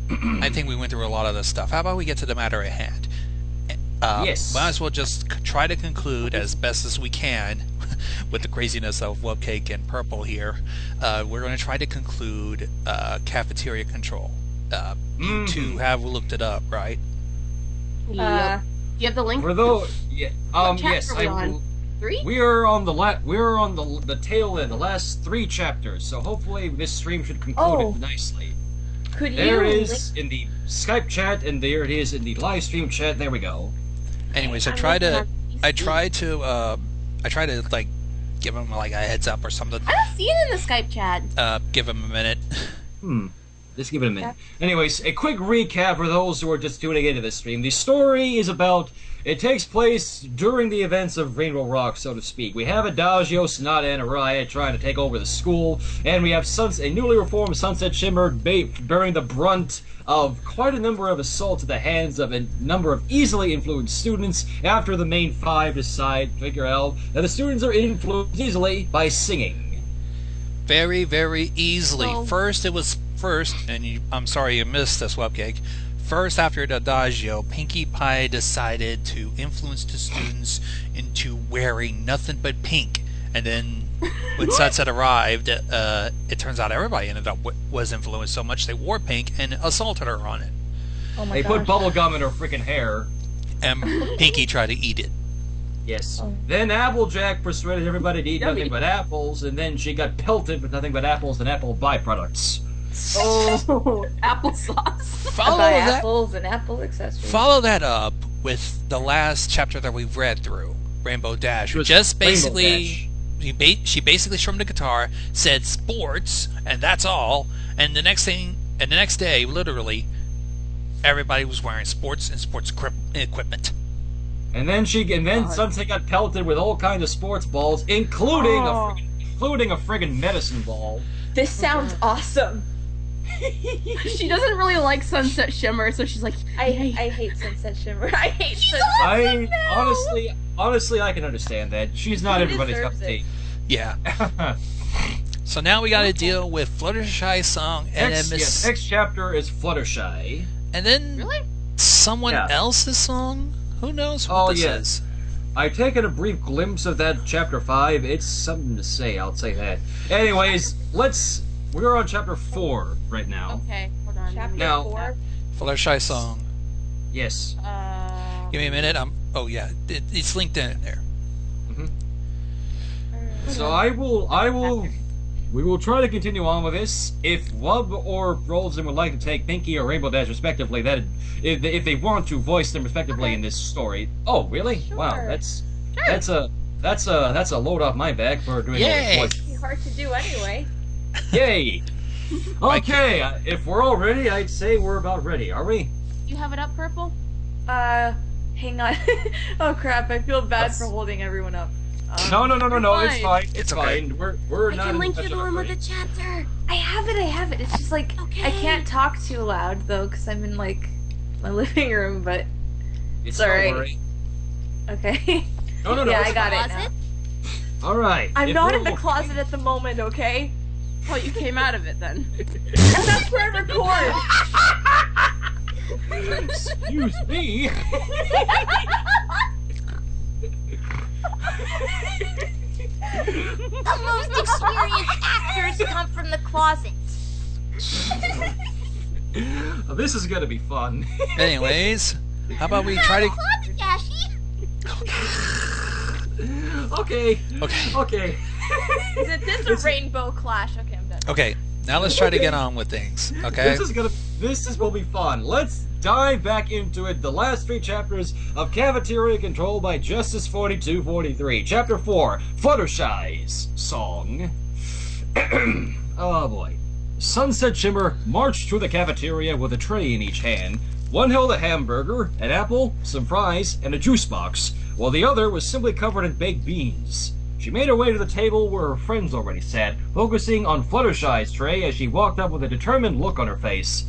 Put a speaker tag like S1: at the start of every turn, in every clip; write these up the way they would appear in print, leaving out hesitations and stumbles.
S1: I think we went through a lot of this stuff. How about we get to the matter at hand?
S2: Yes.
S1: Might as well just try to conclude as best as we can with the craziness of Wubcake and Purple here. We're going to try to conclude Cafeteria Control. You two have looked it up, right?
S3: Do you have the link?
S2: For those, yeah, yes,
S3: are we on? 3?
S2: We are on the tail end, the last 3 chapters. So hopefully this stream should conclude it nicely.
S3: Could you?
S2: There it is in the Skype chat, and there it is in the live stream chat. There we go.
S1: Anyways, I try to like give him like a heads up or something.
S3: I don't see it in the Skype chat.
S1: Give him a minute.
S2: Just give it a minute. Anyways, a quick recap for those who are just tuning into this stream. The story is about... It takes place during the events of Rainbow Rock, so to speak. We have Adagio, Sonata, and Araya trying to take over the school, and we have a newly reformed Sunset Shimmer bearing the brunt of quite a number of assaults at the hands of a number of easily influenced students after the main 5 figure out that the students are influenced easily by singing.
S1: Very, very easily.
S3: So,
S1: And I'm sorry you missed this, Wubcake. First, after the Adagio, Pinkie Pie decided to influence the students into wearing nothing but pink. And then, when Sunset arrived, it turns out everybody ended up was influenced so much they wore pink and assaulted her on it.
S3: Oh my
S2: They put bubblegum in her freaking hair.
S1: And Pinkie tried to eat it.
S2: Yes. Then Applejack persuaded everybody to eat nothing but apples, and then she got pelted with nothing but apples and apple byproducts.
S3: Oh, applesauce.
S1: Follow that.
S4: Apples and apple accessories.
S1: Follow that up with the last chapter that we've read through, Rainbow Dash.
S2: Which was
S1: Just
S2: Rainbow
S1: basically, she basically strummed the guitar, said sports, and that's all. And the next day, literally, everybody was wearing sports and sports equipment.
S2: And then Sunset got pelted with all kinds of sports balls, including a friggin' medicine ball.
S4: This sounds awesome.
S3: She doesn't really like Sunset Shimmer, so she's like,
S4: I hate Sunset Shimmer. I hate Sunset.
S2: Honestly, I can understand that. She's not everybody's cup of tea.
S1: Yeah. So now we got to deal with Fluttershy's song, and
S2: next chapter is Fluttershy.
S1: And then someone else's song. Who knows what this is?
S2: I've taken a brief glimpse of that chapter 5. It's something to say, I'll say that. Anyways, we're on chapter 4 right now.
S3: okay, hold on.
S4: Chapter
S2: Now-
S4: 4.
S1: Fluttershy song.
S2: Yes.
S1: Give me a minute. Oh yeah, it's linked in there.
S2: So we will try to continue on with this. If Wub or Roselyn would like to take Pinkie or Rainbow Dash respectively, if they want to voice them respectively in this story. Oh, really?
S4: Sure.
S2: Wow, that's a load off my back for doing
S1: Yay!
S2: voice.
S4: It's hard to do anyway.
S2: Yay! Okay, if we're all ready, I'd say we're about ready. Are we?
S3: You have it up, Purple?
S4: Hang on. Oh crap! I feel bad for holding everyone up.
S2: No, it's fine.
S1: It's okay.
S2: Fine. We're
S3: I
S2: not.
S3: can link
S2: in
S3: you
S2: touch
S3: the one with
S2: already.
S3: the chapter.
S4: I have it. It's just like I can't talk too loud though, because I'm in like my living room. But
S2: It's
S4: Sorry.
S2: Don't worry.
S4: okay.
S2: No.
S4: Yeah,
S2: it's
S4: I got
S2: fine.
S4: it now.
S2: All right.
S4: I'm
S2: if
S4: not
S2: we're
S4: in the
S2: all-
S4: closet at the moment. Okay.
S3: Oh, you came out of it then.
S4: And that's where I record.
S2: Excuse me.
S5: The most experienced actors come from the closet.
S2: This is gonna be fun.
S1: Anyways, how about we try to?
S5: Closet, Dashi.
S2: Okay.
S1: Okay.
S4: Is it this or Rainbow Clash? Okay, I'm done.
S1: Okay. Now let's try to get on with things. Okay.
S2: This will be fun. Let's dive back into it. The last 3 chapters of Cafeteria controlled by Justice 4243. Chapter 4, Fluttershy's song. Oh boy. Sunset Shimmer marched through the cafeteria with a tray in each hand. One held a hamburger, an apple, some fries, and a juice box, while the other was simply covered in baked beans. She made her way to the table where her friends already sat, focusing on Fluttershy's tray as she walked up with a determined look on her face.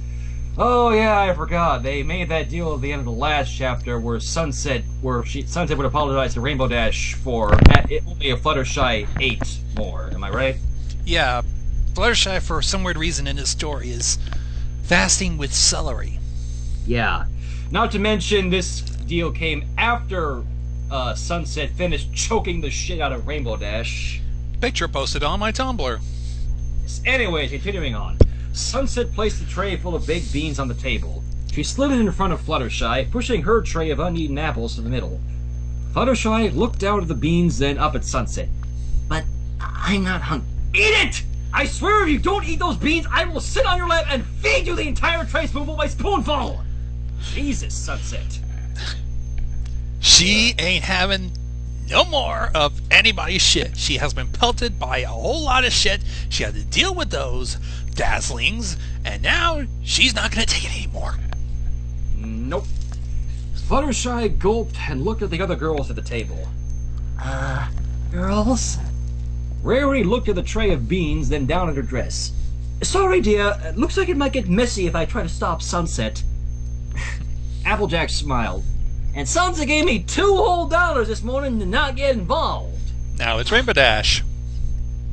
S2: Oh yeah, I forgot. They made that deal at the end of the last chapter where Sunset would apologize to Rainbow Dash for only a Fluttershy ate more. Am I right?
S1: Yeah. Fluttershy, for some weird reason in his story, is fasting with celery.
S2: Yeah. Not to mention, this deal came after Sunset finished choking the shit out of Rainbow Dash.
S1: Picture posted on my Tumblr.
S2: Anyways, continuing on. Sunset placed a tray full of baked beans on the table. She slid it in front of Fluttershy, pushing her tray of uneaten apples to the middle. Fluttershy looked down at the beans, then up at Sunset. But I'm not hungry. Eat it! I swear if you don't eat those beans, I will sit on your lap and feed you the entire tray spoonful by spoonful! Jesus, Sunset.
S1: She ain't having no more of anybody's shit. She has been pelted by a whole lot of shit. She had to deal with those Dazzlings, and now she's not going to take it anymore.
S2: Nope. Fluttershy gulped and looked at the other girls at the table. Girls? Rarity looked at the tray of beans, then down at her dress. Sorry, dear. Looks like it might get messy if I try to stop Sunset. Applejack smiled. And Sunset gave me $2 whole this morning to not get involved.
S1: Now it's Rainbow Dash.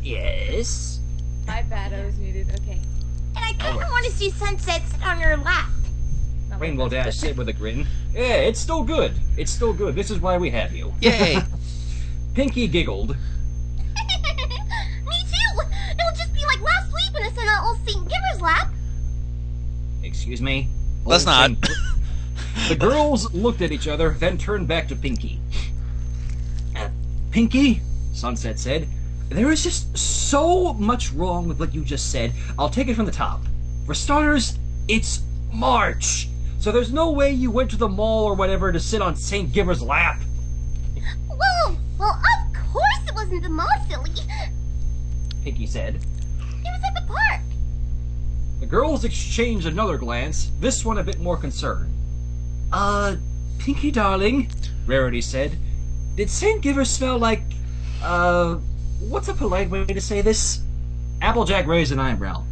S2: Yes?
S4: My bad, I was muted. Okay.
S5: And I kind of want to see Sunset sit on your lap.
S4: No,
S2: Rainbow Dash said with a grin. Yeah, it's still good. It's still good. This is why we have you.
S1: Yay!
S2: Pinky giggled.
S5: Me too. It'll just be like last week when I sat on old St. Giver's lap.
S2: Excuse me?
S1: Let's
S2: Old
S1: not.
S2: Saint- The girls looked at each other, then turned back to Pinky. Pinky, Sunset said, there is just so much wrong with what you just said. I'll take it from the top. For starters, it's March. So there's no way you went to the mall or whatever to sit on St. Giver's lap.
S5: Well, of course it wasn't the mall, silly.
S2: Pinky said.
S5: It was at the park.
S2: The girls exchanged another glance, this one a bit more concerned. Pinky darling, Rarity said, did St. Giver smell like, what's a polite way to say this? Applejack raised an eyebrow.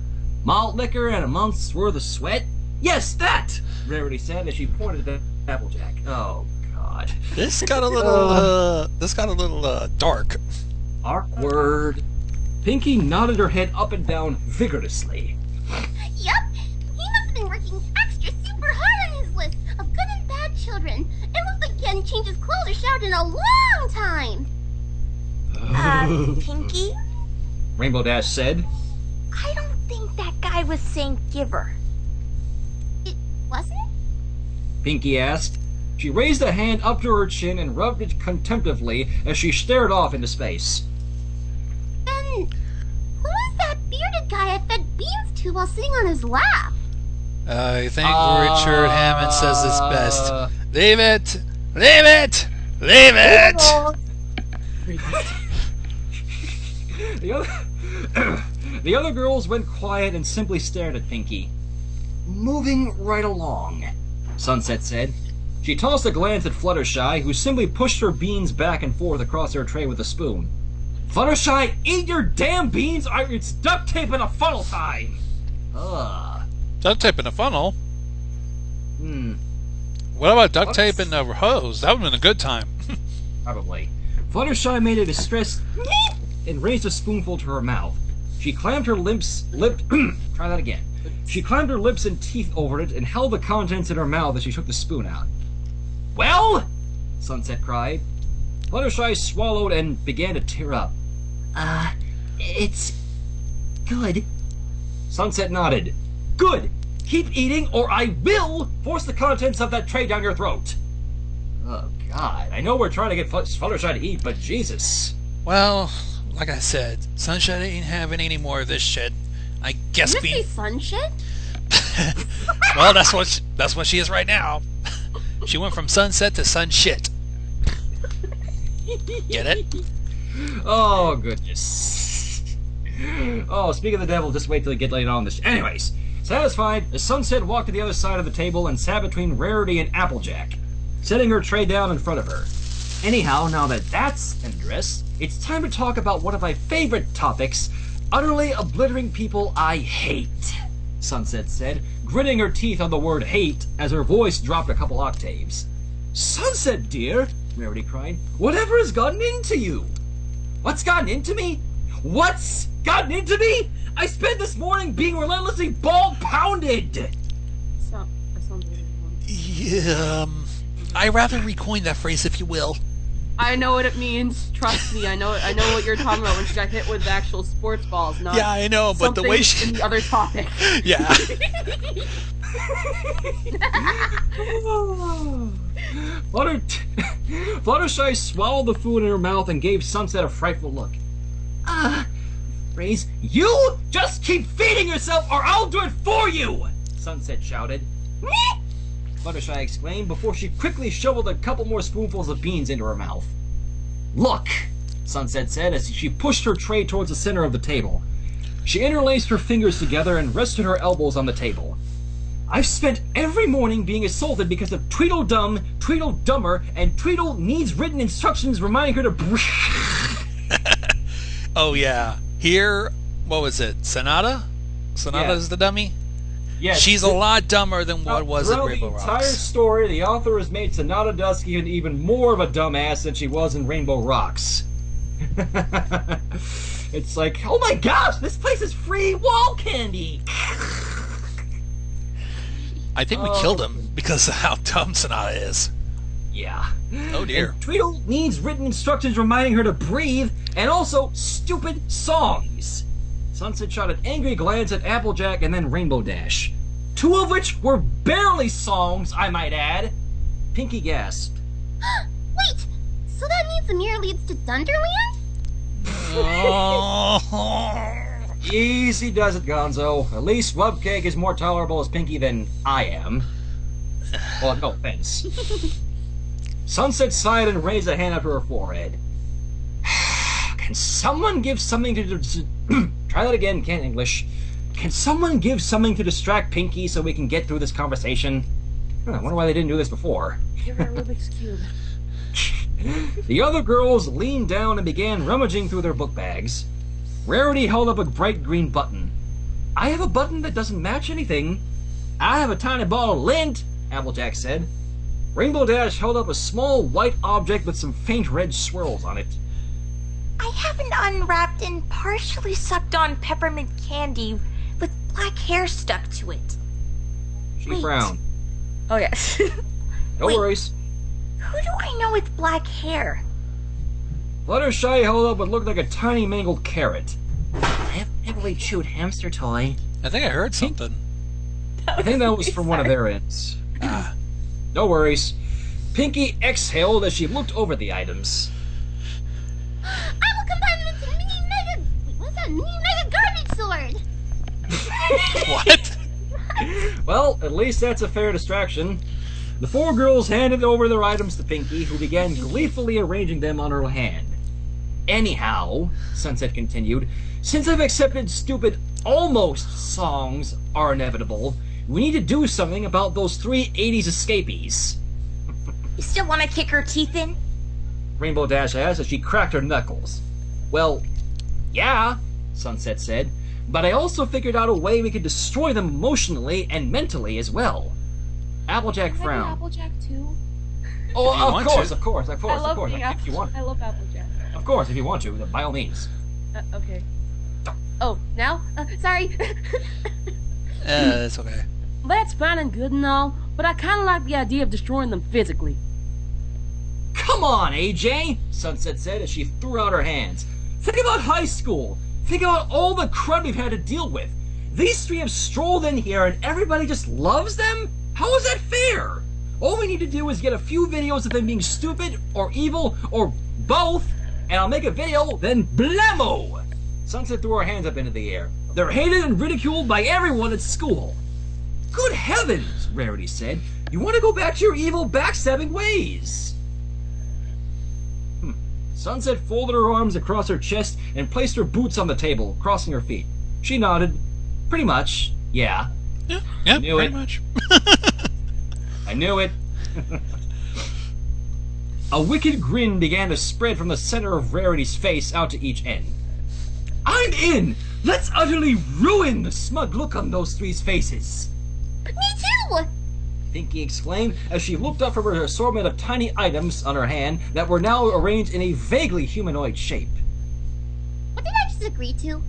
S2: Malt liquor and a month's worth of sweat? Yes, that! Rarity said as she pointed at Applejack. Oh, God.
S1: This got a little dark.
S2: Awkward. Pinky nodded her head up and down vigorously.
S5: Yup. He must have been working extra super hard on his list of good and bad children. It looks like he hadn't changed his clothes or showered in a long time. Pinky?
S2: Rainbow Dash said.
S5: I don't think that guy was St. Giver. It wasn't?
S2: Pinky asked. She raised a hand up to her chin and rubbed it contemplatively as she stared off into space.
S5: Then, who is that bearded guy I fed beans to while sitting on his lap?
S1: I think Richard Hammond says this best. Leave it! Leave it! Leave it!
S2: The other girls went quiet and simply stared at Pinky. Moving right along, Sunset said. She tossed a glance at Fluttershy, who simply pushed her beans back and forth across her tray with a spoon. Fluttershy, eat your damn beans or it's duct tape in a funnel time!
S1: Duct tape in a funnel?
S2: Hmm,
S1: What about duct tape in a hose? That would have been a good time.
S2: probably. Fluttershy made a distressed and raised a spoonful to her mouth. She clammed her try that again. She clammed her lips and teeth over it and held the contents in her mouth as she took the spoon out. Well? Sunset cried. Fluttershy swallowed and began to tear up. It's good. Sunset nodded. Good. Keep eating or I will force the contents of that tray down your throat. Oh, God. I know we're trying to get Fluttershy to eat, but Jesus.
S1: Well, like I said, Sunshine ain't having any more of this shit. I guess
S3: Did you
S1: being...
S3: say sun shit?
S1: Well, that's what she is right now. She went from sunset to sun shit. Get it?
S2: Oh, goodness. Oh, speaking of the devil, just wait till you get later on this. Anyways, satisfied, the Sunset walked to the other side of the table and sat between Rarity and Applejack, setting her tray down in front of her. Anyhow, now that that's addressed, it's time to talk about one of my favorite topics, utterly obliterating people I hate, Sunset said, gritting her teeth on the word hate as her voice dropped a couple octaves. Sunset, dear, Rarity cried, whatever has gotten into you? What's gotten into me? What's gotten into me? I spent this morning being relentlessly ball-pounded!
S3: That's not the right one.
S1: Yeah, I rather recoin that phrase, if you will.
S3: I know what it means. Trust me, I know what you're talking about when she got hit with actual sports balls, not
S1: Yeah, I know, but the way she...
S3: in the other topic.
S1: Yeah.
S2: Fluttershy swallowed the food in her mouth and gave Sunset a frightful look. Raze, you just keep feeding yourself or I'll do it for you! Sunset shouted. Fluttershy exclaimed before she quickly shoveled a couple more spoonfuls of beans into her mouth. Look, Sunset said as she pushed her tray towards the center of the table. She interlaced her fingers together and rested her elbows on the table. I've spent every morning being assaulted because of Tweedledum, Tweedledummer, and Tweedle needs written instructions reminding her to breathe.
S1: Oh, yeah. Here, what was it? Sonata? Sonata
S2: Yeah.
S1: is the dummy?
S2: Yes.
S1: She's a lot dumber than what was in
S2: Throughout
S1: Rainbow
S2: the entire
S1: Rocks.
S2: story, the author has made Sonata Dusky an even more of a dumbass than she was in Rainbow Rocks. It's like, oh my gosh, this place is free wall candy!
S1: I think we killed him because of how dumb Sonata is.
S2: Yeah.
S1: Oh dear.
S2: And Tweedle needs written instructions reminding her to breathe, and also stupid songs. Sunset shot an angry glance at Applejack and then Rainbow Dash. Two of which were barely songs, I might add. Pinky gasped.
S5: Wait, so that means the mirror leads to Dunderland?
S1: Oh.
S2: Easy does it, Gonzo. At least Wubcake is more tolerable as Pinky than I am. Well, no offense. Sunset sighed and raised a hand up to her forehead. Can someone give something to... Try that again, can't English. Can someone give something to distract Pinky so we can get through this conversation? I wonder why they didn't do this before.
S3: Give her a Rubik's Cube.
S2: The other girls leaned down and began rummaging through their book bags. Rarity held up a bright green button. I have a button that doesn't match anything. I have a tiny ball of lint, Applejack said. Rainbow Dash held up a small white object with some faint red swirls on it.
S6: I have an unwrapped and partially sucked on peppermint candy with black hair stuck to it.
S2: She
S6: Wait.
S2: frowned.
S3: Oh yes.
S2: No
S6: Wait.
S2: worries.
S6: Who do I know with black hair?
S2: Fluttershy held up what looked like a tiny mangled carrot. I have a heavily chewed hamster toy.
S1: I think I heard something.
S2: I think that was from one of their ends.
S1: Ah.
S2: No worries. Pinky exhaled as she looked over the items.
S5: I will combine them into mini mega... Wait, what's that? Mini mega garbage sword!
S1: What?
S2: Well, at least that's a fair distraction. The four girls handed over their items to Pinky, who began gleefully arranging them on her hand. Anyhow, Sunset continued, since I've accepted stupid almost songs are inevitable, we need to do something about those three 80s escapees.
S6: You still want to kick her teeth in?
S2: Rainbow Dash asked as she cracked her knuckles. Well, yeah, Sunset said, but I also figured out a way we could destroy them emotionally and mentally as well. Applejack frowned.
S3: Applejack too.
S2: Oh,
S1: If you want
S2: of
S1: to.
S2: course.
S3: I love being
S2: If you want,
S3: I love Applejack.
S2: of course, if you want to, then by all means.
S3: Okay. Oh, now? Sorry.
S1: It's okay.
S3: That's fine and good and all, but I kind of like the idea of destroying them physically.
S2: Come on, AJ, Sunset said as she threw out her hands. Think about high school. Think about all the crud we've had to deal with. These three have strolled in here and everybody just loves them? How is that fair? All we need to do is get a few videos of them being stupid or evil or both, and I'll make a video, then blammo! Sunset threw her hands up into the air. They're hated and ridiculed by everyone at school. Good heavens, Rarity said. You want to go back to your evil backstabbing ways. Sunset folded her arms across her chest and placed her boots on the table, crossing her feet. She nodded. Pretty much, yeah.
S1: Yeah,
S2: Knew
S1: pretty
S2: it.
S1: much.
S2: I knew it. A wicked grin began to spread from the center of Rarity's face out to each end. I'm in! Let's utterly ruin the smug look on those three's faces!
S5: Me too!
S2: Pinky exclaimed as she looked up from her assortment of tiny items on her hand that were now arranged in a vaguely humanoid shape.
S5: What did I just disagree to.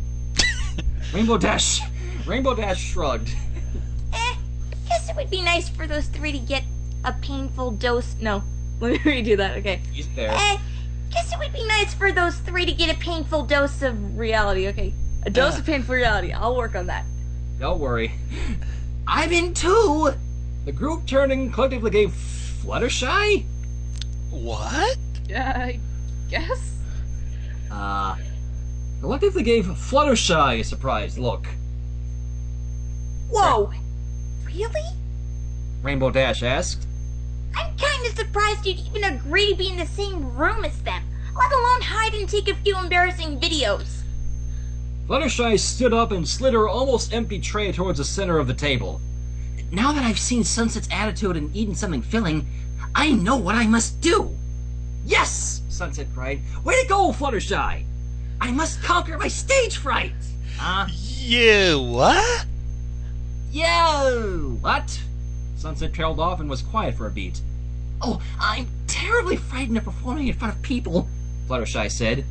S2: Rainbow Dash shrugged.
S6: Guess it would be nice for those three to get a painful dose. No, let me redo that. Okay.
S2: He's there.
S6: Guess it would be nice for those three to get a painful dose of reality. Okay, a dose of painful reality. I'll work on that.
S2: Don't worry. I'm in too! The group turning collectively gave Fluttershy?
S1: What?
S3: I guess.
S2: Collectively gave Fluttershy a surprised look.
S6: Whoa! Really?
S2: Rainbow Dash asked.
S6: I'm kind of surprised you'd even agree to be in the same room as them, let alone hide and take a few embarrassing videos.
S2: Fluttershy stood up and slid her almost empty tray towards the center of the table. Now that I've seen Sunset's attitude and eaten something filling, I know what I must do! Yes! Sunset cried. Way to go, Fluttershy! I must conquer my stage fright!
S1: You what?
S2: Yo! What? Sunset trailed off and was quiet for a beat. Oh, I'm terribly frightened of performing in front of people, Fluttershy said.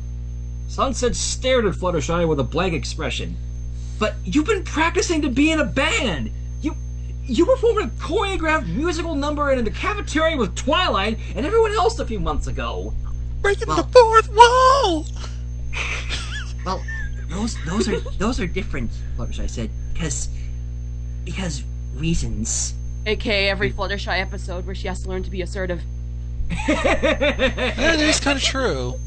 S2: Sunset stared at Fluttershy with a blank expression. But you've been practicing to be in a band! You performed a choreographed musical number in the cafeteria with Twilight and everyone else a few months ago.
S1: Breaking the fourth wall!
S2: Well, those are different, Fluttershy said, because reasons.
S3: AKA every Fluttershy episode where she has to learn to be assertive.
S1: That is kind of true.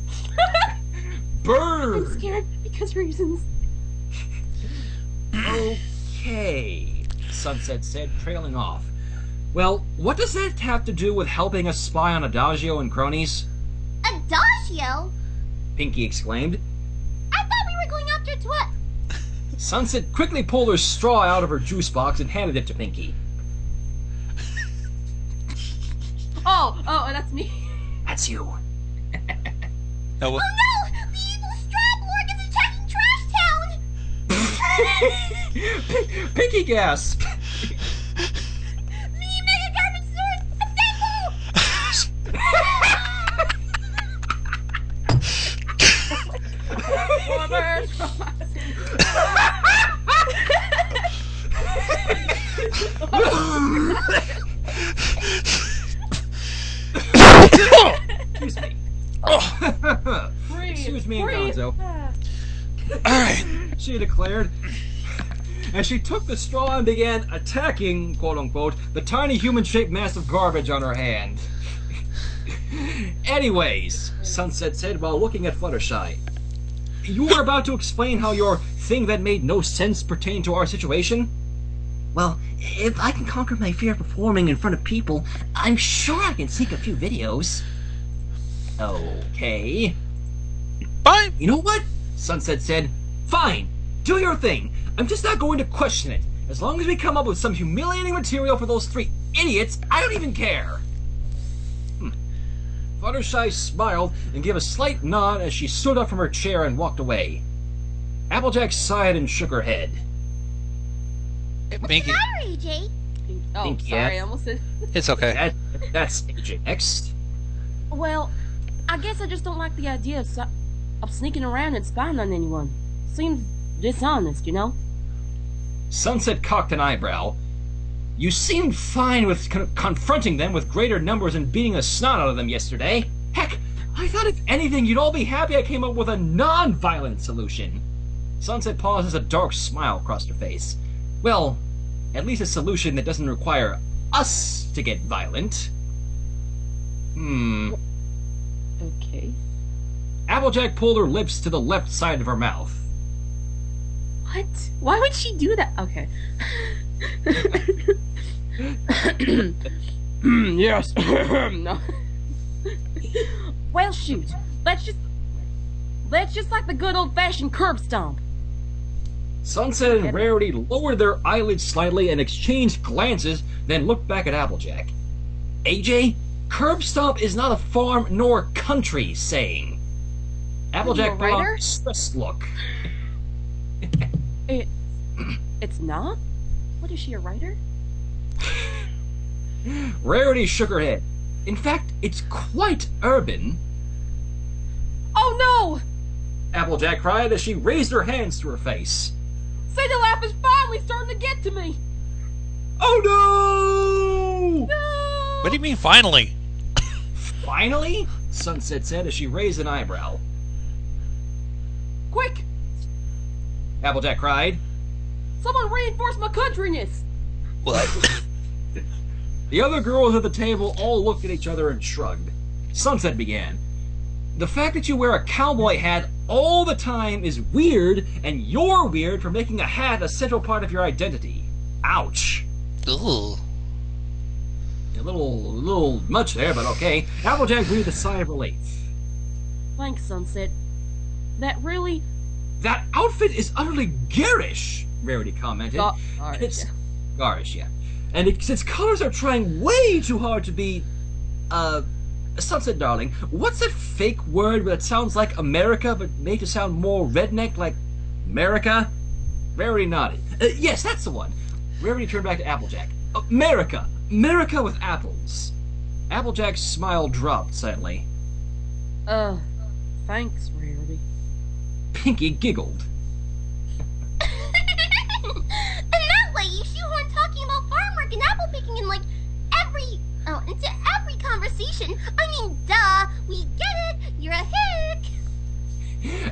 S2: Bird!
S3: I'm scared because reasons.
S2: Okay, Sunset said, trailing off. Well, what does that have to do with helping us spy on Adagio and cronies?
S5: Adagio?
S2: Pinky exclaimed.
S5: I thought we were going after Twat.
S2: Sunset quickly pulled her straw out of her juice box and handed it to Pinky.
S3: Oh, that's me.
S2: That's you.
S1: Now,
S5: Oh no! The evil Strablorg is attacking Trash Town!
S2: Pinky gasped.
S5: The Mega Garbage Sword!
S2: Excuse me.
S3: Breathe,
S2: Excuse me,
S3: breathe.
S2: Gonzo.
S1: alright.
S2: She declared. And she took the straw and began attacking, quote-unquote, the tiny human-shaped mass of garbage on her hand. Anyways, Sunset said while looking at Fluttershy, you were about to explain how your thing that made no sense pertained to our situation? Well, if I can conquer my fear of performing in front of people, I'm sure I can sneak a few videos. Okay.
S1: Fine.
S2: You know what? Sunset said, fine, do your thing. I'm just not going to question it. As long as we come up with some humiliating material for those three idiots, I don't even care. Fluttershy smiled and gave a slight nod as she stood up from her chair and walked away. Applejack sighed and shook her head.
S1: Pinky,
S5: Matter, AJ?
S3: Oh,
S2: Think
S3: sorry,
S2: yet.
S3: I almost said.
S1: it's okay.
S2: That's AJ next.
S3: Well, I guess I just don't like the idea of sneaking around and spying on anyone. Seems dishonest, you know?
S2: Sunset cocked an eyebrow. You seemed fine with confronting them with greater numbers and beating the snot out of them yesterday. Heck, I thought if anything you'd all be happy I came up with a non-violent solution. Sunset paused as a dark smile crossed her face. Well, at least a solution that doesn't require us to get violent.
S3: Okay.
S2: Applejack pulled her lips to the left side of her mouth.
S3: What? Why would she do that? Okay. Yes. No. Well, shoot. Let's just like the good old-fashioned curb stomp.
S2: Sunset and Rarity lowered their eyelids slightly and exchanged glances, then looked back at Applejack. AJ, curb stomp is not a farm nor country saying. Applejack put on
S3: writer?
S2: a stressed look.
S3: It's not? What is she, a writer?
S2: Rarity shook her head. In fact, it's quite urban.
S3: Oh no!
S2: Applejack cried as she raised her hands to her face.
S3: Say the laugh is finally starting to get to me.
S2: Oh no!
S3: No!
S1: What do you mean, finally?
S2: Finally? Sunset said as she raised an eyebrow.
S3: Quick!
S2: Applejack cried.
S3: Someone reinforce my countryness.
S1: What?
S2: The other girls at the table all looked at each other and shrugged. Sunset began. The fact that you wear a cowboy hat all the time is weird, and you're weird for making a hat a central part of your identity. Ouch.
S1: Ugh.
S2: A little much there, but okay. Applejack breathed a sigh of relief.
S3: Thanks, Sunset. That really...
S2: That outfit is utterly garish, Rarity commented.
S3: Alright,
S2: It's
S3: yeah.
S2: garish, yeah. And its colors are trying way too hard to be, Sunset, darling, what's that fake word that sounds like America but made to sound more redneck like America? Rarity nodded. Yes, that's the one. Rarity turned back to Applejack. America. America with apples. Applejack's smile dropped slightly.
S3: Thanks, Rarity.
S5: And
S2: Pinky giggled.
S5: that way you shoehorn talking about farm work and apple picking in into every conversation. I mean, duh, we get it, you're a hick.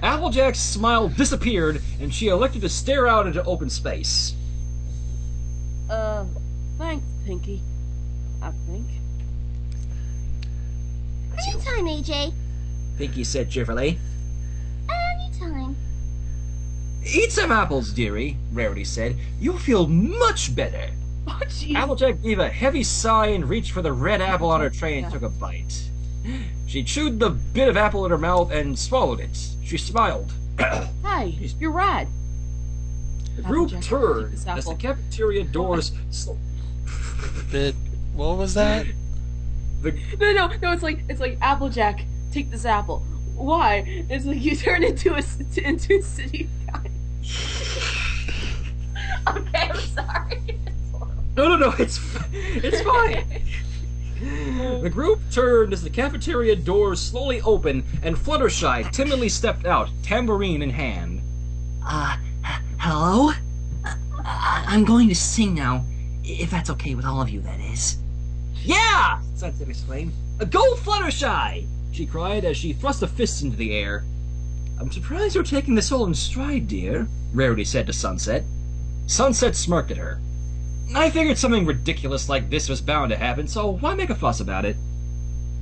S2: Applejack's smile disappeared, and she elected to stare out into open space.
S3: Thanks, Pinky. I think.
S5: Anytime, AJ.
S2: Pinky said cheerfully.
S5: Anytime.
S2: Eat some apples, dearie, Rarity said. You'll feel much better.
S3: Oh, jeez.
S2: Applejack gave a heavy sigh and reached for the red apple on her tray and took a bite. She chewed the bit of apple in her mouth and swallowed it. She smiled.
S3: Hey, you're right.
S2: The group
S3: Applejack,
S2: turned
S3: take this
S2: as the
S3: apple.
S2: cafeteria doors...
S1: What was that?
S3: No, it's like Applejack, take this apple. Why? It's like you turn into a city guy. Okay, I'm sorry.
S2: No, it's fine. The group turned as the cafeteria doors slowly opened and Fluttershy timidly stepped out, tambourine in hand.
S7: Hello? I'm going to sing now, if that's okay with all of you, that is.
S2: Yeah! Sunset exclaimed. Go Fluttershy! She cried as she thrust a fist into the air. I'm surprised you're taking this all in stride, dear, Rarity said to Sunset. Sunset smirked at her. I figured something ridiculous like this was bound to happen, so why make a fuss about it?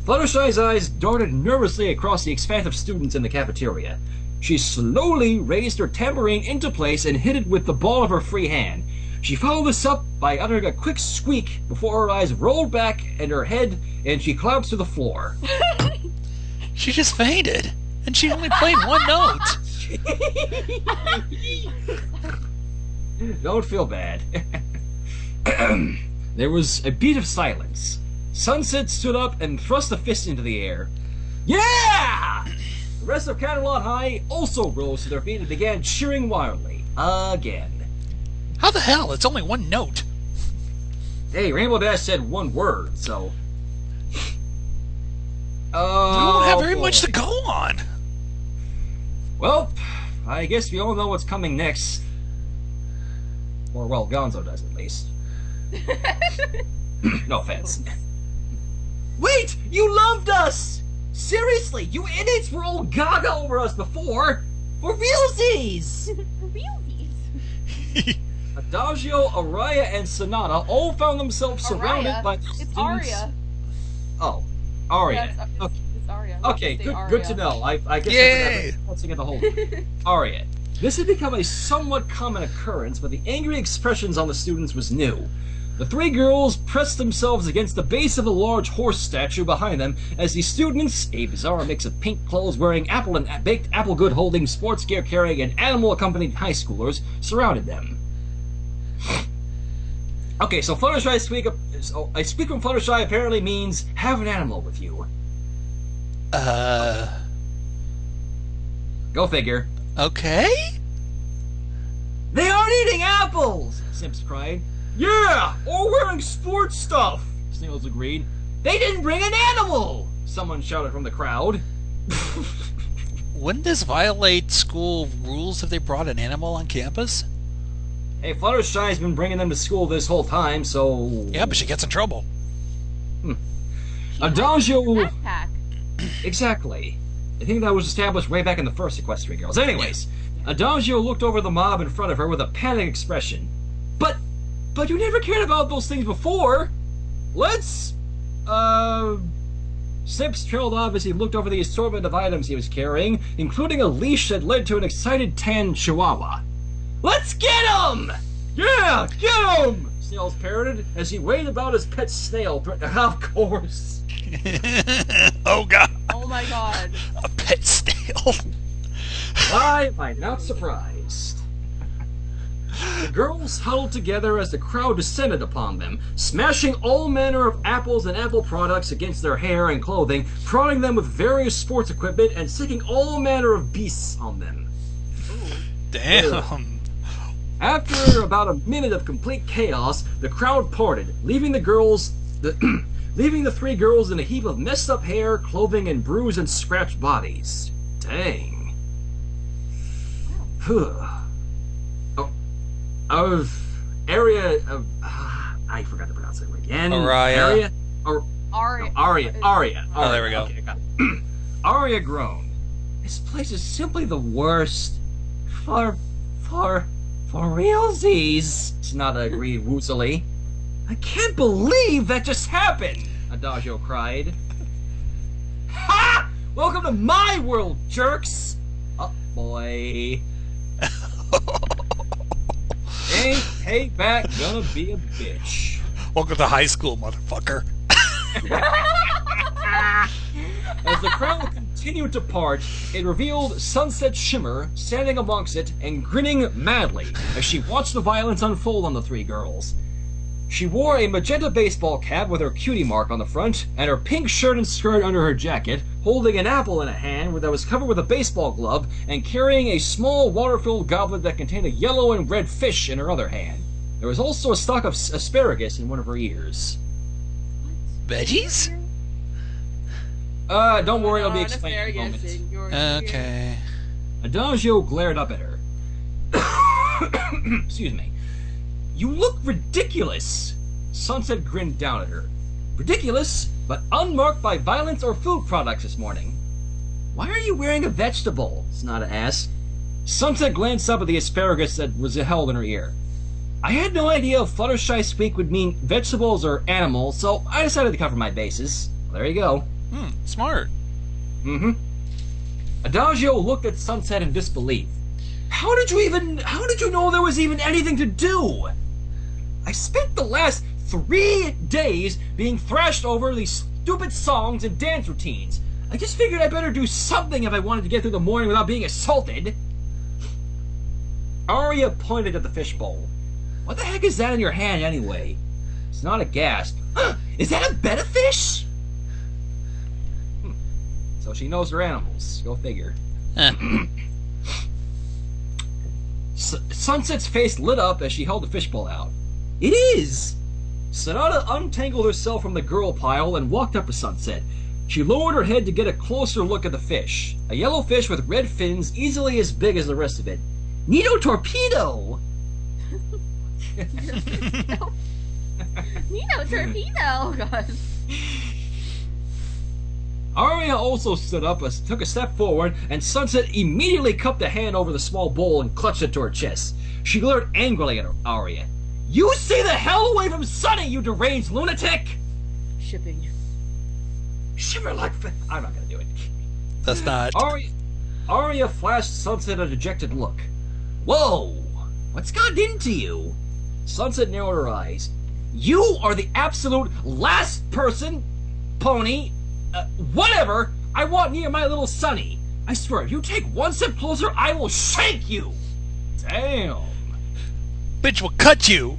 S2: Fluttershy's eyes darted nervously across the expanse of students in the cafeteria. She slowly raised her tambourine into place and hit it with the ball of her free hand. She followed this up by uttering a quick squeak before her eyes rolled back and her head, and she collapsed to the floor.
S1: She just fainted, and she only played one note.
S2: Don't feel bad. There was a beat of silence. Sunset stood up and thrust a fist into the air. Yeah! The rest of Canterlot High also rose to their feet and began cheering wildly. Again.
S1: How the hell? It's only one note.
S2: Hey, Rainbow Dash said one word, so...
S1: We don't have very
S2: boy.
S1: much to go on.
S2: Well, I guess we all know what's coming next. Or, well, Gonzo does, at least. No offense. Wait! You loved us! Seriously, you idiots were all gaga over us before! For realsies!
S5: Realsies.
S2: Adagio, Araya, and Sonata all found themselves surrounded
S4: Araya?
S2: by
S4: It's
S2: students...
S4: Arya.
S2: Oh, Arya.
S4: Yeah,
S2: Okay.
S4: it's Arya.
S2: Okay,
S4: Say
S2: good to
S4: Arya.
S2: know. I guess
S1: Yay!
S2: let's get the whole Arya. This had become a somewhat common occurrence, but the angry expressions on the students was new. The three girls pressed themselves against the base of a large horse statue behind them as the students, a bizarre mix of pink clothes wearing apple and baked apple good holding, sports gear carrying, and animal accompanied high schoolers, surrounded them. Okay, so Fluttershy a squeak from Fluttershy apparently means have an animal with you. Go figure.
S1: Okay?
S2: They aren't eating apples! Simps cried. Yeah! Or wearing sports stuff! Snails agreed. They didn't bring an animal! Someone shouted from the crowd.
S1: Wouldn't this violate school rules if they brought an animal on campus?
S2: Hey, Fluttershy's been bringing them to school this whole time, so...
S1: Yeah, but she gets in trouble.
S2: Adagio...
S3: Backpack.
S2: Exactly. I think that was established way back in the first Equestria Girls. Anyways, Adagio looked over the mob in front of her with a panicked expression. But you never cared about those things before! Let's... Sips trailed off as he looked over the assortment of items he was carrying, including a leash that led to an excited tan chihuahua. Let's get him! Yeah, get him! Snails parroted as he waved about his pet snail. Of course.
S1: Oh god.
S3: Oh my god.
S1: A pet snail.
S2: Why am I not surprised? The girls huddled together as the crowd descended upon them, smashing all manner of apples and apple products against their hair and clothing, prodding them with various sports equipment, and sicking all manner of beasts on them.
S1: Damn.
S2: After about a minute of complete chaos, the crowd parted, leaving the three girls in a heap of messed up hair, clothing, and bruised and scratched bodies. Dang. I forgot to pronounce it again.
S1: Araya.
S2: Aria.
S1: Oh, there we go.
S2: Okay, got it. Aria groaned. This place is simply the worst. For realsies. Sonata agreed woozily. I can't believe that just happened, Adagio cried. Ha! Welcome to my world, jerks! Oh boy. Ain't payback gonna be a bitch.
S1: Welcome to high school, motherfucker.
S2: As the crowd continued to part, it revealed Sunset Shimmer standing amongst it and grinning madly as she watched the violence unfold on the three girls. She wore a magenta baseball cap with her cutie mark on the front, and her pink shirt and skirt under her jacket, holding an apple in a hand that was covered with a baseball glove, and carrying a small water-filled goblet that contained a yellow and red fish in her other hand. There was also a stalk of asparagus in one of her ears.
S1: Veggies?
S2: Don't worry, it'll be explained in a moment.
S1: Okay.
S2: Adagio glared up at her. Excuse me. You look ridiculous! Sunset grinned down at her. Ridiculous, but unmarked by violence or food products this morning. Why are you wearing a vegetable? Sonata asked. Sunset glanced up at the asparagus that was held in her ear. I had no idea Fluttershy speak would mean vegetables or animals, so I decided to cover my bases. Well, there you go.
S1: Smart.
S2: Adagio looked at Sunset in disbelief. How did you know there was even anything to do? I spent the last 3 days being thrashed over these stupid songs and dance routines. I just figured I better do something if I wanted to get through the morning without being assaulted. Aria pointed at the fishbowl. What the heck is that in your hand anyway? It's not a gasp. Is that a betta fish? So she knows her animals. Go figure. Sunset's face lit up as she held the fishbowl out. It is! Sonata untangled herself from the girl pile and walked up to Sunset. She lowered her head to get a closer look at the fish. A yellow fish with red fins easily as big as the rest of it. Nito Torpedo!
S3: Nino Torpedo! Oh god.
S2: Aria also stood up, took a step forward, and Sunset immediately cupped a hand over the small bowl and clutched it to her chest. She glared angrily at Aria. You stay the hell away from Sunny, you deranged lunatic!
S3: Shipping.
S2: Shiver like... I'm not gonna do it.
S1: That's not.
S2: Aria flashed Sunset a dejected look. Whoa! What's gotten into you? Sunset narrowed her eyes. You are the absolute last person, pony, whatever, I want near my little Sunny. I swear, if you take one step closer, I will shank you! Damn.
S1: Bitch will cut you!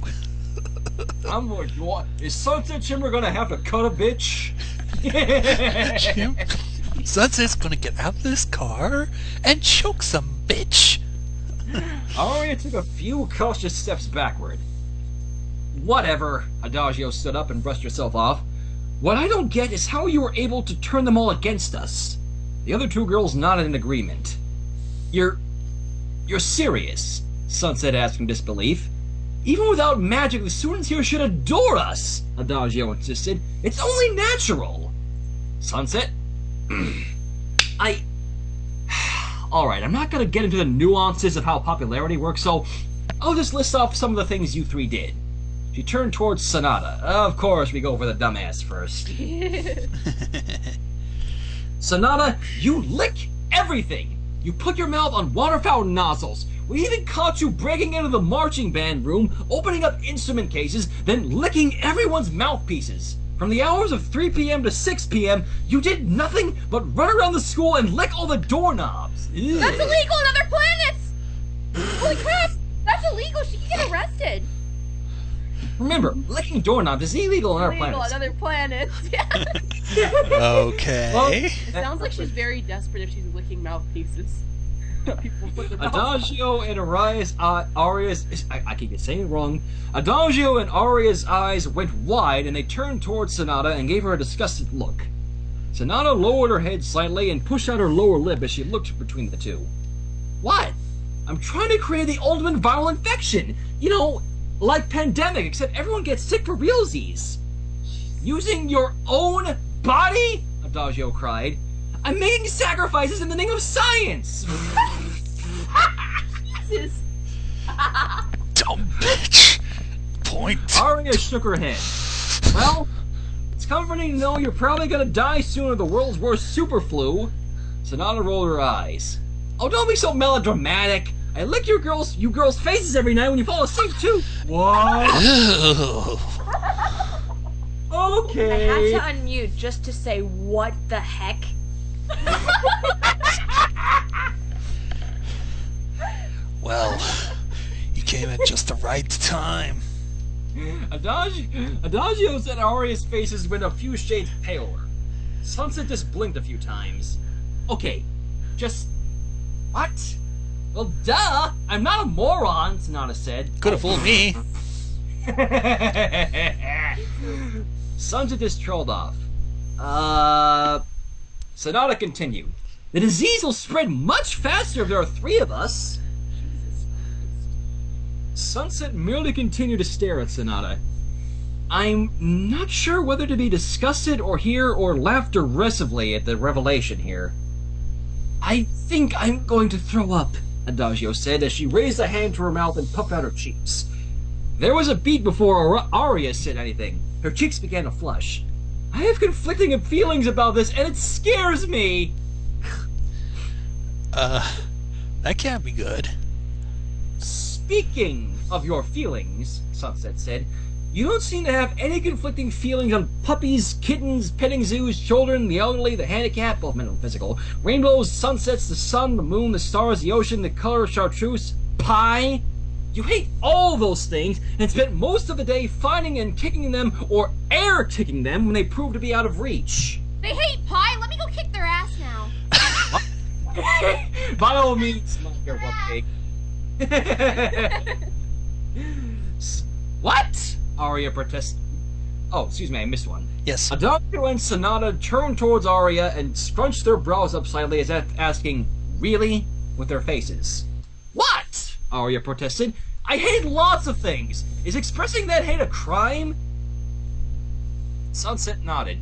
S2: Is Sunset Shimmer gonna have to cut a bitch?
S1: Sunset's gonna get out of this car and choke some bitch!
S2: Aria took a few cautious steps backward. Whatever. Adagio stood up and brushed herself off. What I don't get is how you were able to turn them all against us. The other two girls nodded in agreement. You're serious? Sunset asked in disbelief. Even without magic, the students here should adore us, Adagio insisted. It's only natural. Sunset? Alright, I'm not gonna get into the nuances of how popularity works, so I'll just list off some of the things you three did. She turned towards Sonata. Of course, we go for the dumbass first. Sonata, you lick everything! You put your mouth on water fountain nozzles. We even caught you breaking into the marching band room, opening up instrument cases, then licking everyone's mouthpieces. From the hours of 3 p.m. to 6 p.m., you did nothing but run around the school and lick all the doorknobs. Ew.
S5: That's illegal on other planets! Holy crap! That's illegal! She can get arrested!
S2: Remember, licking doorknobs is illegal on other
S3: Illegal
S2: planets.
S3: on other planets.
S1: Okay.
S2: Well,
S3: It sounds like she's very desperate if she's licking mouthpieces. People put their mouth on.
S2: Adagio and Aria's I keep saying it wrong. Adagio and Aria's eyes went wide and they turned towards Sonata and gave her a disgusted look. Sonata lowered her head slightly and pushed out her lower lip as she looked between the two. What? I'm trying to create the ultimate viral infection. You know, like pandemic, except everyone gets sick for realsies. Using your own body? Adagio cried. I'm making sacrifices in the name of science!
S3: Jesus.
S1: Dumb bitch. Point.
S2: Aria shook her head. Well, it's comforting to know you're probably gonna die soon of the world's worst super flu. Sonata rolled her eyes. Oh, don't be so melodramatic. I lick you girls' faces every night when you fall asleep too. What?
S1: Ew.
S2: Okay.
S6: I had to unmute just to say, what the heck?
S1: Well, you came at just the right time.
S2: Adagio said Aria's faces went a few shades paler. Sunset just blinked a few times. Okay, just... What? Well, duh! I'm not a moron, Sonata said.
S1: Could have fooled me.
S2: Sunset just trolled off. Sonata continued. The disease will spread much faster if there are 3 of us. Sunset merely continued to stare at Sonata. I'm not sure whether to be disgusted or hear or laugh derisively at the revelation here. I think I'm going to throw up, Adagio said as she raised a hand to her mouth and puffed out her cheeks. There was a beat before Aria said anything. Her cheeks began to flush. I have conflicting feelings about this, and it scares me!
S1: That can't be good.
S2: Speaking of your feelings, Sunset said, you don't seem to have any conflicting feelings on puppies, kittens, petting zoos, children, the elderly, the handicapped, both mental and physical, rainbows, sunsets, the sun, the moon, the stars, the ocean, the color, chartreuse, pie. You hate all those things and spent most of the day finding and kicking them or air kicking them when they prove to be out of reach.
S5: They hate pie. Let me go kick their ass now.
S2: By all means, not your Wubcake. What? Aria protested. Oh, excuse me, I missed one.
S1: Yes.
S2: Adagio and Sonata turned towards Aria and scrunched their brows up slightly as if asking, really? With their faces. What? Aria protested. I hate lots of things. Is expressing that hate a crime? Sunset nodded.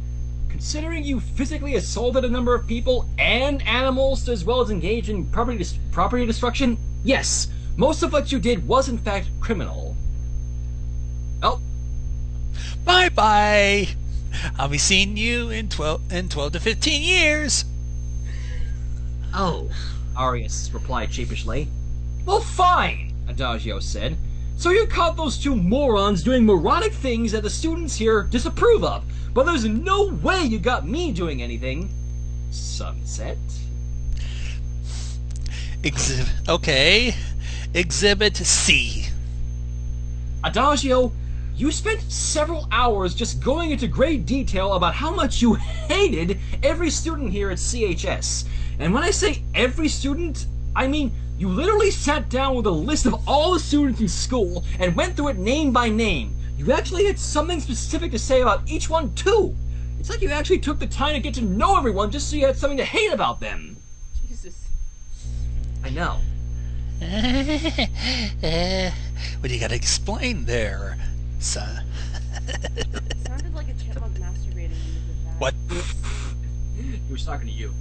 S2: Considering you physically assaulted a number of people and animals as well as engaged in property destruction, yes, most of what you did was in fact criminal. Oh.
S1: Bye-bye. I'll be seeing you in 12 to 15 years.
S2: Oh, Arius replied sheepishly. Well, fine, Adagio said. So you caught those 2 morons doing moronic things that the students here disapprove of, but there's no way you got me doing anything. Sunset?
S1: Okay. Exhibit C.
S2: Adagio, you spent several hours just going into great detail about how much you hated every student here at CHS. And when I say every student, I mean you literally sat down with a list of all the students in school and went through it name by name. You actually had something specific to say about each one, too. It's like you actually took the time to get to know everyone just so you had something to hate about them.
S3: Jesus.
S2: I know.
S1: What do you gotta explain there, son?
S3: Sounded like a chipmunk masturbating when you did that.
S1: What?
S2: He was talking to you.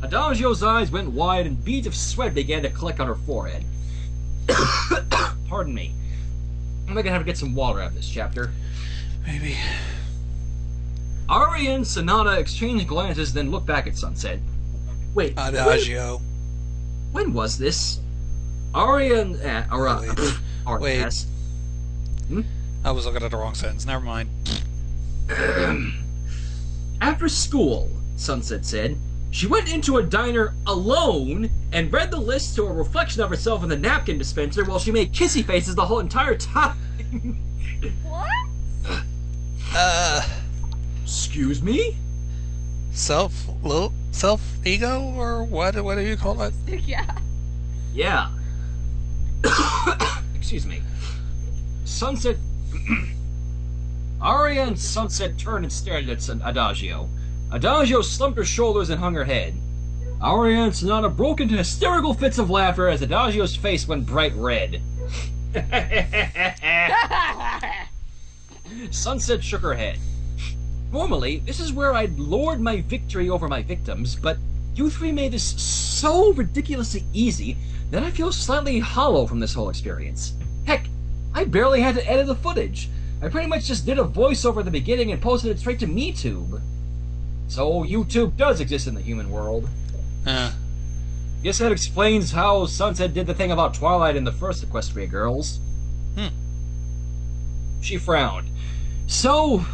S2: Adagio's eyes went wide and beads of sweat began to collect on her forehead. Pardon me. I'm gonna have to get some water out of this chapter.
S1: Maybe.
S2: Aria and Sonata exchanged glances, then looked back at Sunset. Wait,
S1: Adagio.
S2: when was this? Aria and...
S1: Wait.
S2: asked.
S1: I was looking at the wrong sentence. Never mind.
S2: After school, Sunset said, she went into a diner alone and read the list to a reflection of herself in the napkin dispenser while she made kissy faces the whole entire time.
S5: What?
S2: Excuse me?
S1: Self ego, or what do you call it?
S3: Yeah.
S2: Yeah. Excuse me. Sunset... Aria and Sunset turned and stared at Adagio. Adagio slumped her shoulders and hung her head. Aria and Sonata broke into hysterical fits of laughter as Adagio's face went bright red. Sunset shook her head. Normally, this is where I'd lord my victory over my victims, but you three made this so ridiculously easy that I feel slightly hollow from this whole experience. Heck, I barely had to edit the footage. I pretty much just did a voiceover at the beginning and posted it straight to MeTube. So YouTube does exist in the human world. Guess that explains how Sunset did the thing about Twilight and the first Equestria girls. She frowned. So,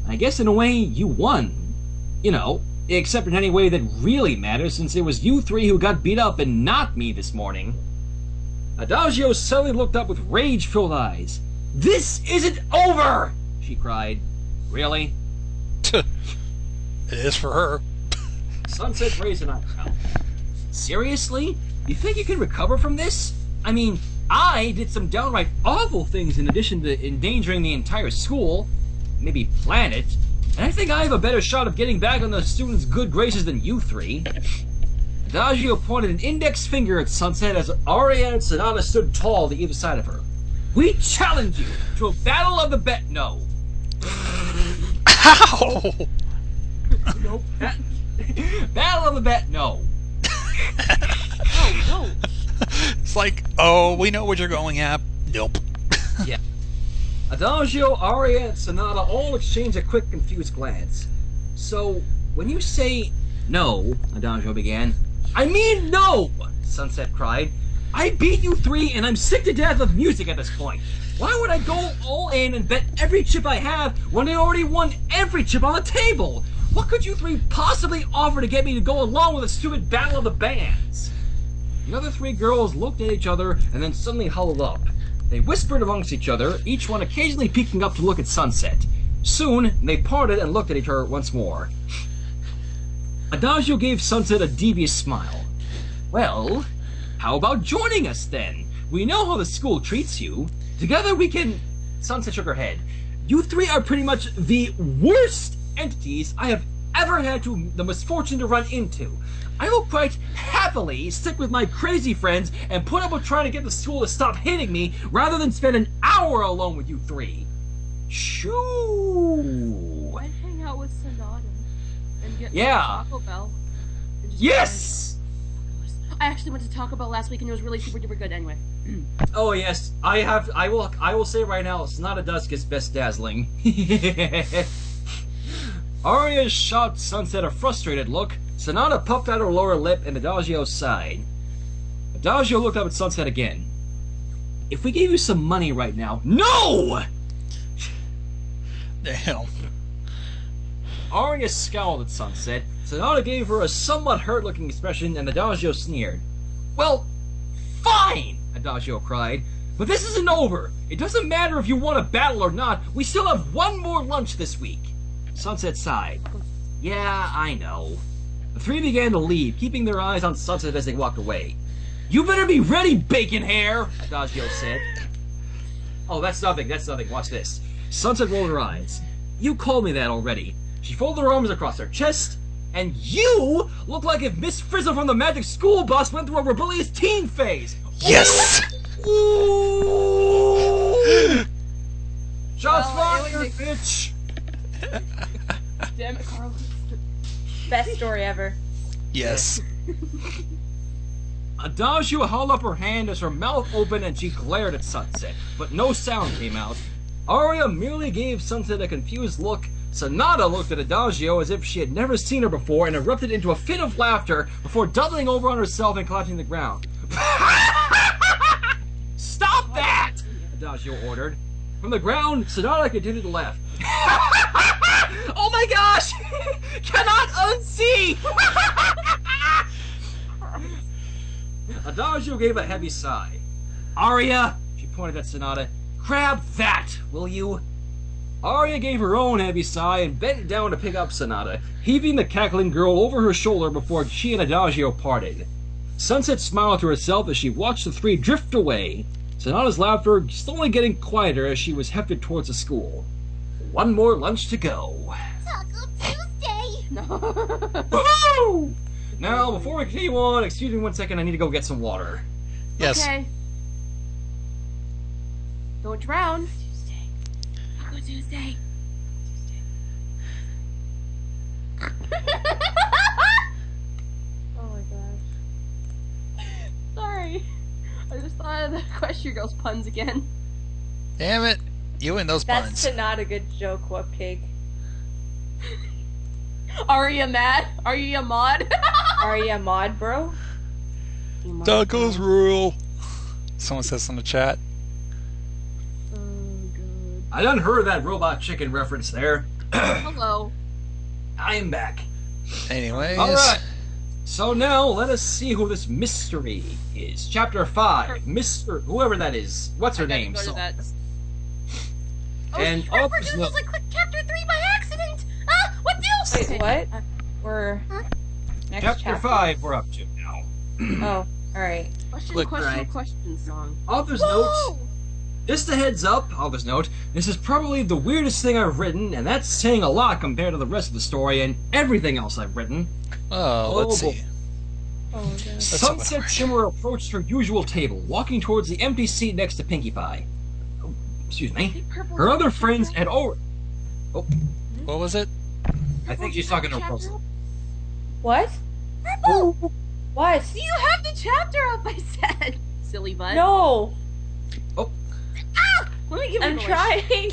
S2: I guess in a way, you won. You know, except in any way that really matters, since it was you three who got beat up and not me this morning. Adagio suddenly looked up with rage-filled eyes. "This isn't over!" she cried. "Really?"
S1: It is for her.
S2: Sunset raised an eyebrow. "Seriously? You think you can recover from this? I mean, I did some downright awful things in addition to endangering the entire school, maybe planet, and I think I have a better shot of getting back on the students' good graces than you three." Adagio pointed an index finger at Sunset as Aria and Sonata stood tall to either side of her. "We challenge you to a battle of the no.
S1: Ow!
S2: Nope. Battle of the no.
S3: Oh, no.
S1: It's like, oh, we know what you're going at. Nope.
S2: Yeah. Adagio, Aria, and Sonata all exchanged a quick, confused glance. "So, when you say no," Adagio began. "I mean no!" Sunset cried. "I beat you three, and I'm sick to death of music at this point. Why would I go all in and bet every chip I have when I already won every chip on the table? What could you three possibly offer to get me to go along with a stupid battle of the bands?" The other three girls looked at each other and then suddenly huddled up. They whispered amongst each other, each one occasionally peeking up to look at Sunset. Soon, they parted and looked at each other once more. Adagio gave Sunset a devious smile. "Well, how about joining us then? We know how the school treats you. Together we can..." Sunset shook her head. "You three are pretty much the worst entities I have ever had the misfortune to run into. I will quite happily stick with my crazy friends and put up with trying to get the school to stop hitting me rather than spend an hour alone with you three. Shoo!"
S3: I'd hang out with Sonata and get Taco Bell. And just
S2: Yes!
S3: I actually went to Taco Bell last week and it was really super duper good anyway.
S2: Oh yes, I will say right now, Sonata does get best dazzling. Aria shot Sunset a frustrated look. Sonata puffed out her lower lip and Adagio sighed. Adagio looked up at Sunset again. "If we gave you some money right now..." "No!"
S1: Damn.
S2: Aria scowled at Sunset. Sonata gave her a somewhat hurt-looking expression and Adagio sneered. "Well, fine!" Adagio cried. "But this isn't over. It doesn't matter if you want a battle or not. We still have one more lunch this week." Sunset sighed. "Yeah, I know." The three began to leave, keeping their eyes on Sunset as they walked away. "You better be ready, bacon hair!" Adagio said. "Oh, that's nothing, watch this." Sunset rolled her eyes. "You called me that already. She folded her arms across her chest, and you look like if Miss Frizzle from the Magic School Bus went through a rebellious teen phase.
S1: Yes!
S2: Ooh! Shots
S3: Well, it
S2: fired,
S3: was
S2: bitch!
S3: Damn it, Carl.
S4: Best story ever.
S1: Yes.
S2: Adagio held up her hand as her mouth opened and she glared at Sunset, but no sound came out. Aria merely gave Sunset a confused look. Sonata looked at Adagio as if she had never seen her before and erupted into a fit of laughter before doubling over on herself and collapsing to the ground. Stop that! Adagio ordered. From the ground, Sonata continued to laugh. Oh my gosh! Cannot unsee! Adagio gave a heavy sigh. Aria, she pointed at Sonata, grab that, will you? Aria gave her own heavy sigh and bent down to pick up Sonata, heaving the cackling girl over her shoulder before she and Adagio parted. Sunset smiled to herself as she watched the three drift away, Sonata's laughter slowly getting quieter as she was hefted towards the school. One more lunch to go.
S5: Taco Tuesday!
S2: Woohoo! Now, before we continue on, excuse me 1 second, I need to go get some water.
S1: Yes.
S3: Okay. Don't drown. Tuesday. Taco Tuesday. Oh my gosh. Sorry. I just thought of the Question Girls puns again.
S1: Damn it. You and those puns.
S4: That's not a good joke, Wubcake.
S3: Are you mad? Are you a mod?
S4: Are you a mod, bro?
S1: Tacos rule. Someone says in the chat.
S3: Oh, good.
S2: I done heard that robot chicken reference there.
S3: Hello.
S2: I am back.
S1: Anyways.
S2: Alright. So now, let us see who this mystery is. Chapter 5. Mr. Whoever that is. What's her
S3: I gotta
S2: name?
S3: go to
S2: So,
S3: that.
S5: Oh,
S2: And
S5: crap, we're
S2: author's
S5: doing
S2: note.
S5: this like chapter 3 by accident! What else?
S4: Wait, what? We're next
S2: Chapter 5 we're up to now.
S4: Oh, alright.
S3: Question,
S1: Click
S3: question,
S2: right.
S3: question song.
S2: Author's
S5: Whoa!
S2: note. Just a heads up, author's note, this is probably the weirdest thing I've written, and that's saying a lot compared to the rest of the story and everything else I've written.
S1: Oh, let's
S2: boy.
S1: see.
S4: Oh, God.
S2: Sunset Shimmer approached her usual table, walking towards the empty seat next to Pinkie Pie. Oh, excuse me. Her other friends had already...
S1: What was it?
S2: I think she's talking to Roselyn.
S4: What?
S5: Purple!
S4: What?
S3: Do you have the chapter up? I said. Silly butt.
S4: No!
S3: Let me give you
S4: I'm
S3: a voice.
S4: trying!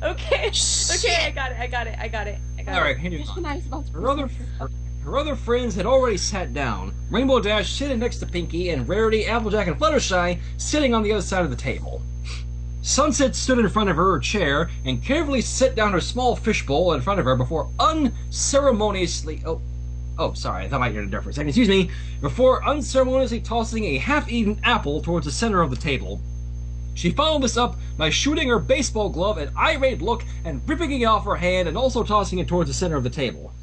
S4: Okay. Okay, I got it.
S2: Alright, here you
S3: Just
S2: go.
S3: when I was about to
S2: Her other friends had already sat down, Rainbow Dash sitting next to Pinkie, and Rarity, Applejack, and Fluttershy sitting on the other side of the table. Sunset stood in front of her chair and carefully set down her small fishbowl in front of her before unceremoniously... Oh, sorry, I thought I might hear it there for a second. Excuse me. Before unceremoniously tossing a half-eaten apple towards the center of the table. She followed this up by shooting her baseball glove an irate look and ripping it off her hand and also tossing it towards the center of the table.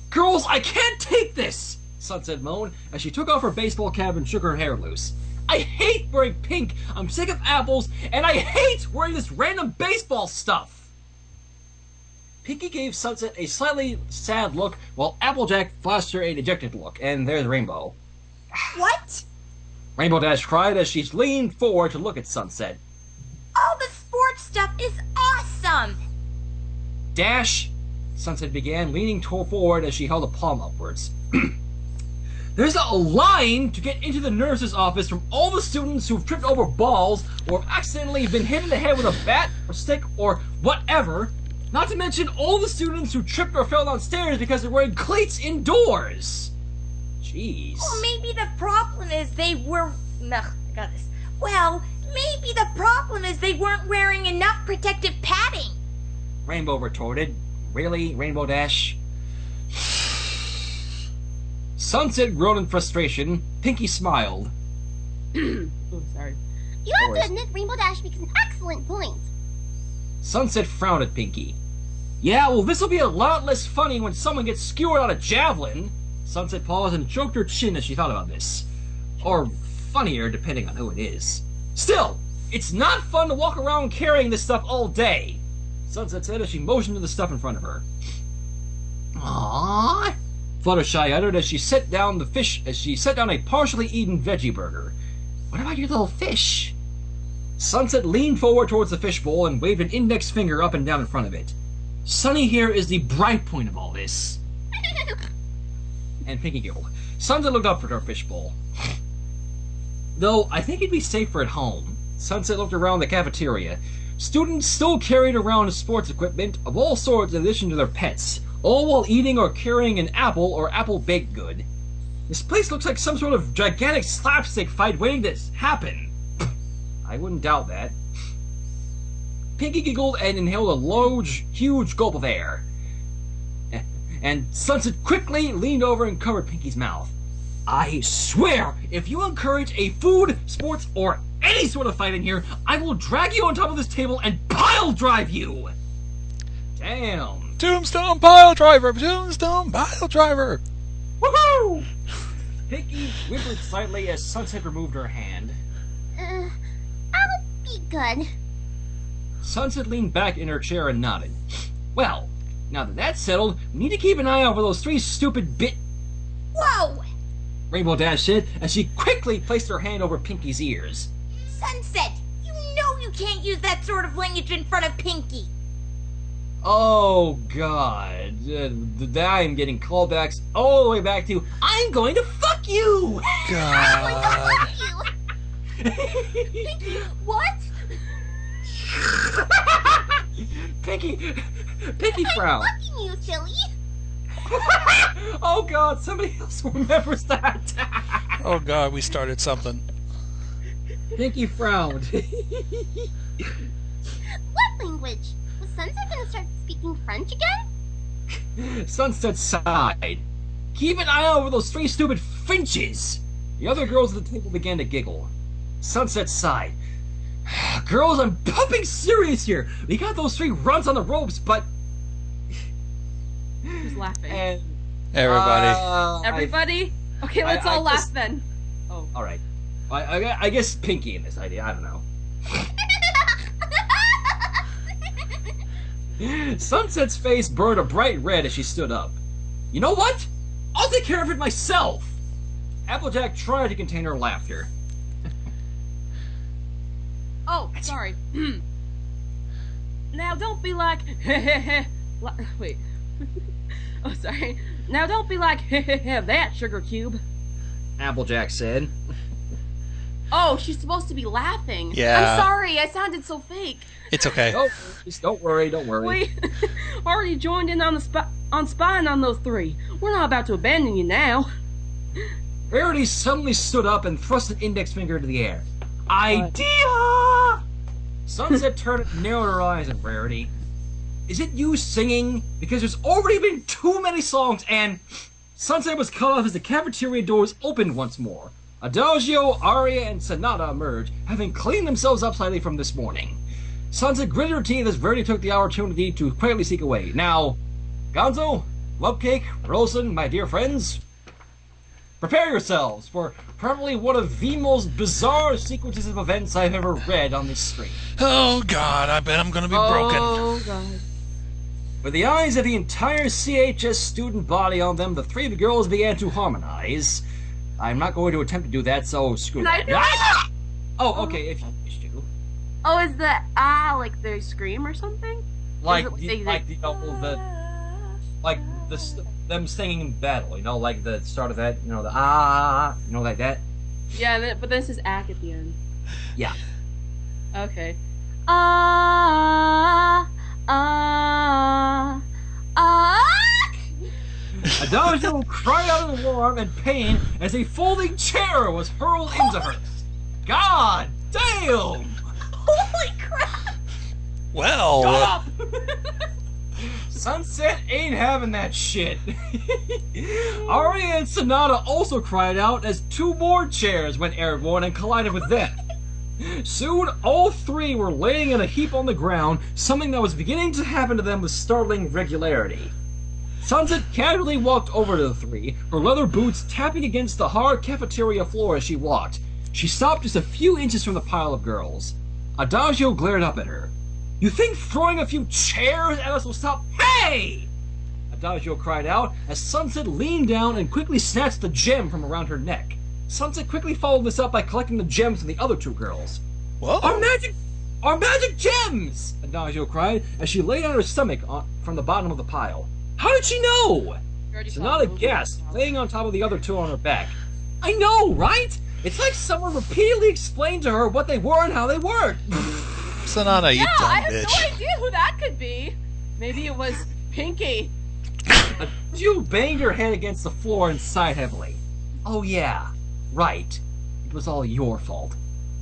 S2: Girls, I can't take this! Sunset moaned as she took off her baseball cap and shook her hair loose. I hate wearing pink, I'm sick of apples, and I hate wearing this random baseball stuff! Pinkie gave Sunset a slightly sad look, while Applejack flashed her a dejected look, and there's Rainbow.
S6: What?
S2: Rainbow Dash cried as she leaned forward to look at Sunset.
S6: All the sports stuff is awesome!
S2: Dash, Sunset began, leaning forward as she held a palm upwards. There's a line to get into the nurse's office from all the students who've tripped over balls or have accidentally been hit in the head with a bat or stick or whatever. Not to mention all the students who tripped or fell downstairs because they're wearing cleats indoors. Jeez.
S6: Well, maybe the problem is they were... Ugh, I got this. Well, maybe the problem is they weren't wearing enough protective padding.
S2: Rainbow retorted. Really, Rainbow Dash? Sunset groaned in frustration. Pinkie smiled.
S3: Oh, sorry.
S5: You have to
S2: Always.
S5: admit Rainbow Dash makes an excellent point.
S2: Sunset frowned at Pinkie. Yeah, well, this'll be a lot less funny when someone gets skewered on a javelin. Sunset paused and choked her chin as she thought about this. Or funnier, depending on who it is. Still, it's not fun to walk around carrying this stuff all day, Sunset said as she motioned to the stuff in front of her. Fluttershy uttered as she set down a partially eaten veggie burger. What about your little fish? Sunset leaned forward towards the fishbowl and waved an index finger up and down in front of it. Sunny here is the bright point of all this. And Pinky giggled. Sunset looked up at her fishbowl. Though, I think it'd be safer at home. Sunset looked around the cafeteria. Students still carried around sports equipment of all sorts in addition to their pets, all while eating or carrying an apple or apple baked good. This place looks like some sort of gigantic slapstick fight waiting to happen. I wouldn't doubt that. Pinky giggled and inhaled a large, huge gulp of air. And Sunset quickly leaned over and covered Pinky's mouth. I swear, if you encourage a food, sports, or any sort of fight in here, I will drag you on top of this table and pile drive you! Damn.
S1: Tombstone pile driver! Tombstone pile driver!
S2: Woohoo! Pinky whimpered slightly as Sunset removed her hand.
S5: I'll be good.
S2: Sunset leaned back in her chair and nodded. Well, now that that's settled, we need to keep an eye out for those three stupid
S6: Whoa!
S2: Rainbow Dash said as she quickly placed her hand over Pinky's ears.
S6: Sunset, you know you can't use that sort of language in front of Pinky.
S2: Oh, God. I am getting callbacks all the way back to, I'm going to fuck you!
S1: God.
S5: Pinky, what?
S2: Pinky
S5: I'm
S2: frowned.
S5: fucking you, silly.
S2: Oh, God, somebody else remembers that.
S1: Oh God, we started something.
S2: Pinky frowned.
S5: What language? Was Sunset gonna start speaking French again?
S2: Sunset sighed. Keep an eye out for those three stupid finches! The other girls at the table began to giggle. Sunset sighed. Girls, I'm pumping serious here! We got those three runs on the ropes, but...
S3: Who's laughing?
S2: And...
S1: Everybody.
S3: Everybody? Okay, let's all laugh
S2: just-
S3: then. Oh.
S2: Alright. I guess Pinky in this idea, I don't know. Sunset's face burned a bright red as she stood up. You know what? I'll take care of it myself! Applejack tried to contain her laughter.
S3: Oh, sorry. Now don't be like wait. Oh, sorry. Now don't be like that, Sugar Cube.
S2: Applejack said.
S3: Oh, she's supposed to be laughing.
S1: Yeah.
S3: I'm sorry, I sounded so fake.
S1: It's okay.
S2: Don't worry.
S3: We already joined in on the spying on those three. We're not about to abandon you now.
S2: Rarity suddenly stood up and thrust an index finger into the air. Idea! Sunset turned and narrowed her eyes at Rarity. Is it you singing? Because there's already been too many songs and... Sunset was cut off as the cafeteria doors opened once more. Adagio, Aria, and Sonata emerged, having cleaned themselves up slightly from this morning. Sunset gritted her teeth as Verdi took the opportunity to quietly sneak away. Now, Gonzo, Wubcake, Roselyn, my dear friends, prepare yourselves for probably one of the most bizarre sequences of events I've ever read on this screen.
S1: Oh God, I bet I'm gonna be broken.
S3: Oh God.
S2: With the eyes of the entire CHS student body on them, the three of the girls began to harmonize. I'm not going to attempt to do that, so screw that. Ah! Oh, okay, if you wish to.
S3: Oh, is the like they scream or something?
S2: Like
S3: Is it
S2: them singing in battle, you know, like the start of that, you know, you know, like that.
S3: Yeah, but this is ack at the end.
S2: Yeah.
S3: Okay.
S2: Adagio cried out in alarm and pain as a folding chair was hurled into her. God damn!
S6: Holy crap!
S1: Well,
S2: Stop! Sunset ain't having that shit. Aria and Sonata also cried out as two more chairs went airborne and collided with them. Soon, all three were laying in a heap on the ground, something that was beginning to happen to them with startling regularity. Sunset casually walked over to the three, her leather boots tapping against the hard cafeteria floor as she walked. She stopped just a few inches from the pile of girls. Adagio glared up at her. You think throwing a few chairs at us will stop? Hey! Adagio cried out as Sunset leaned down and quickly snatched the gem from around her neck. Sunset quickly followed this up by collecting the gems from the other two girls.
S1: Whoa!
S2: Our magic gems! Adagio cried as she laid on her stomach from the bottom of the pile. How did she know? Sonata gasped, laying on top of the other two on her back. I know, right? It's like someone repeatedly explained to her what they were and how they worked.
S1: Sonata, you dumb
S3: I have
S1: bitch.
S3: no idea who that could be. Maybe it was Pinky.
S2: Adagio banged her head against the floor and sighed heavily. Oh yeah, right. It was all your fault.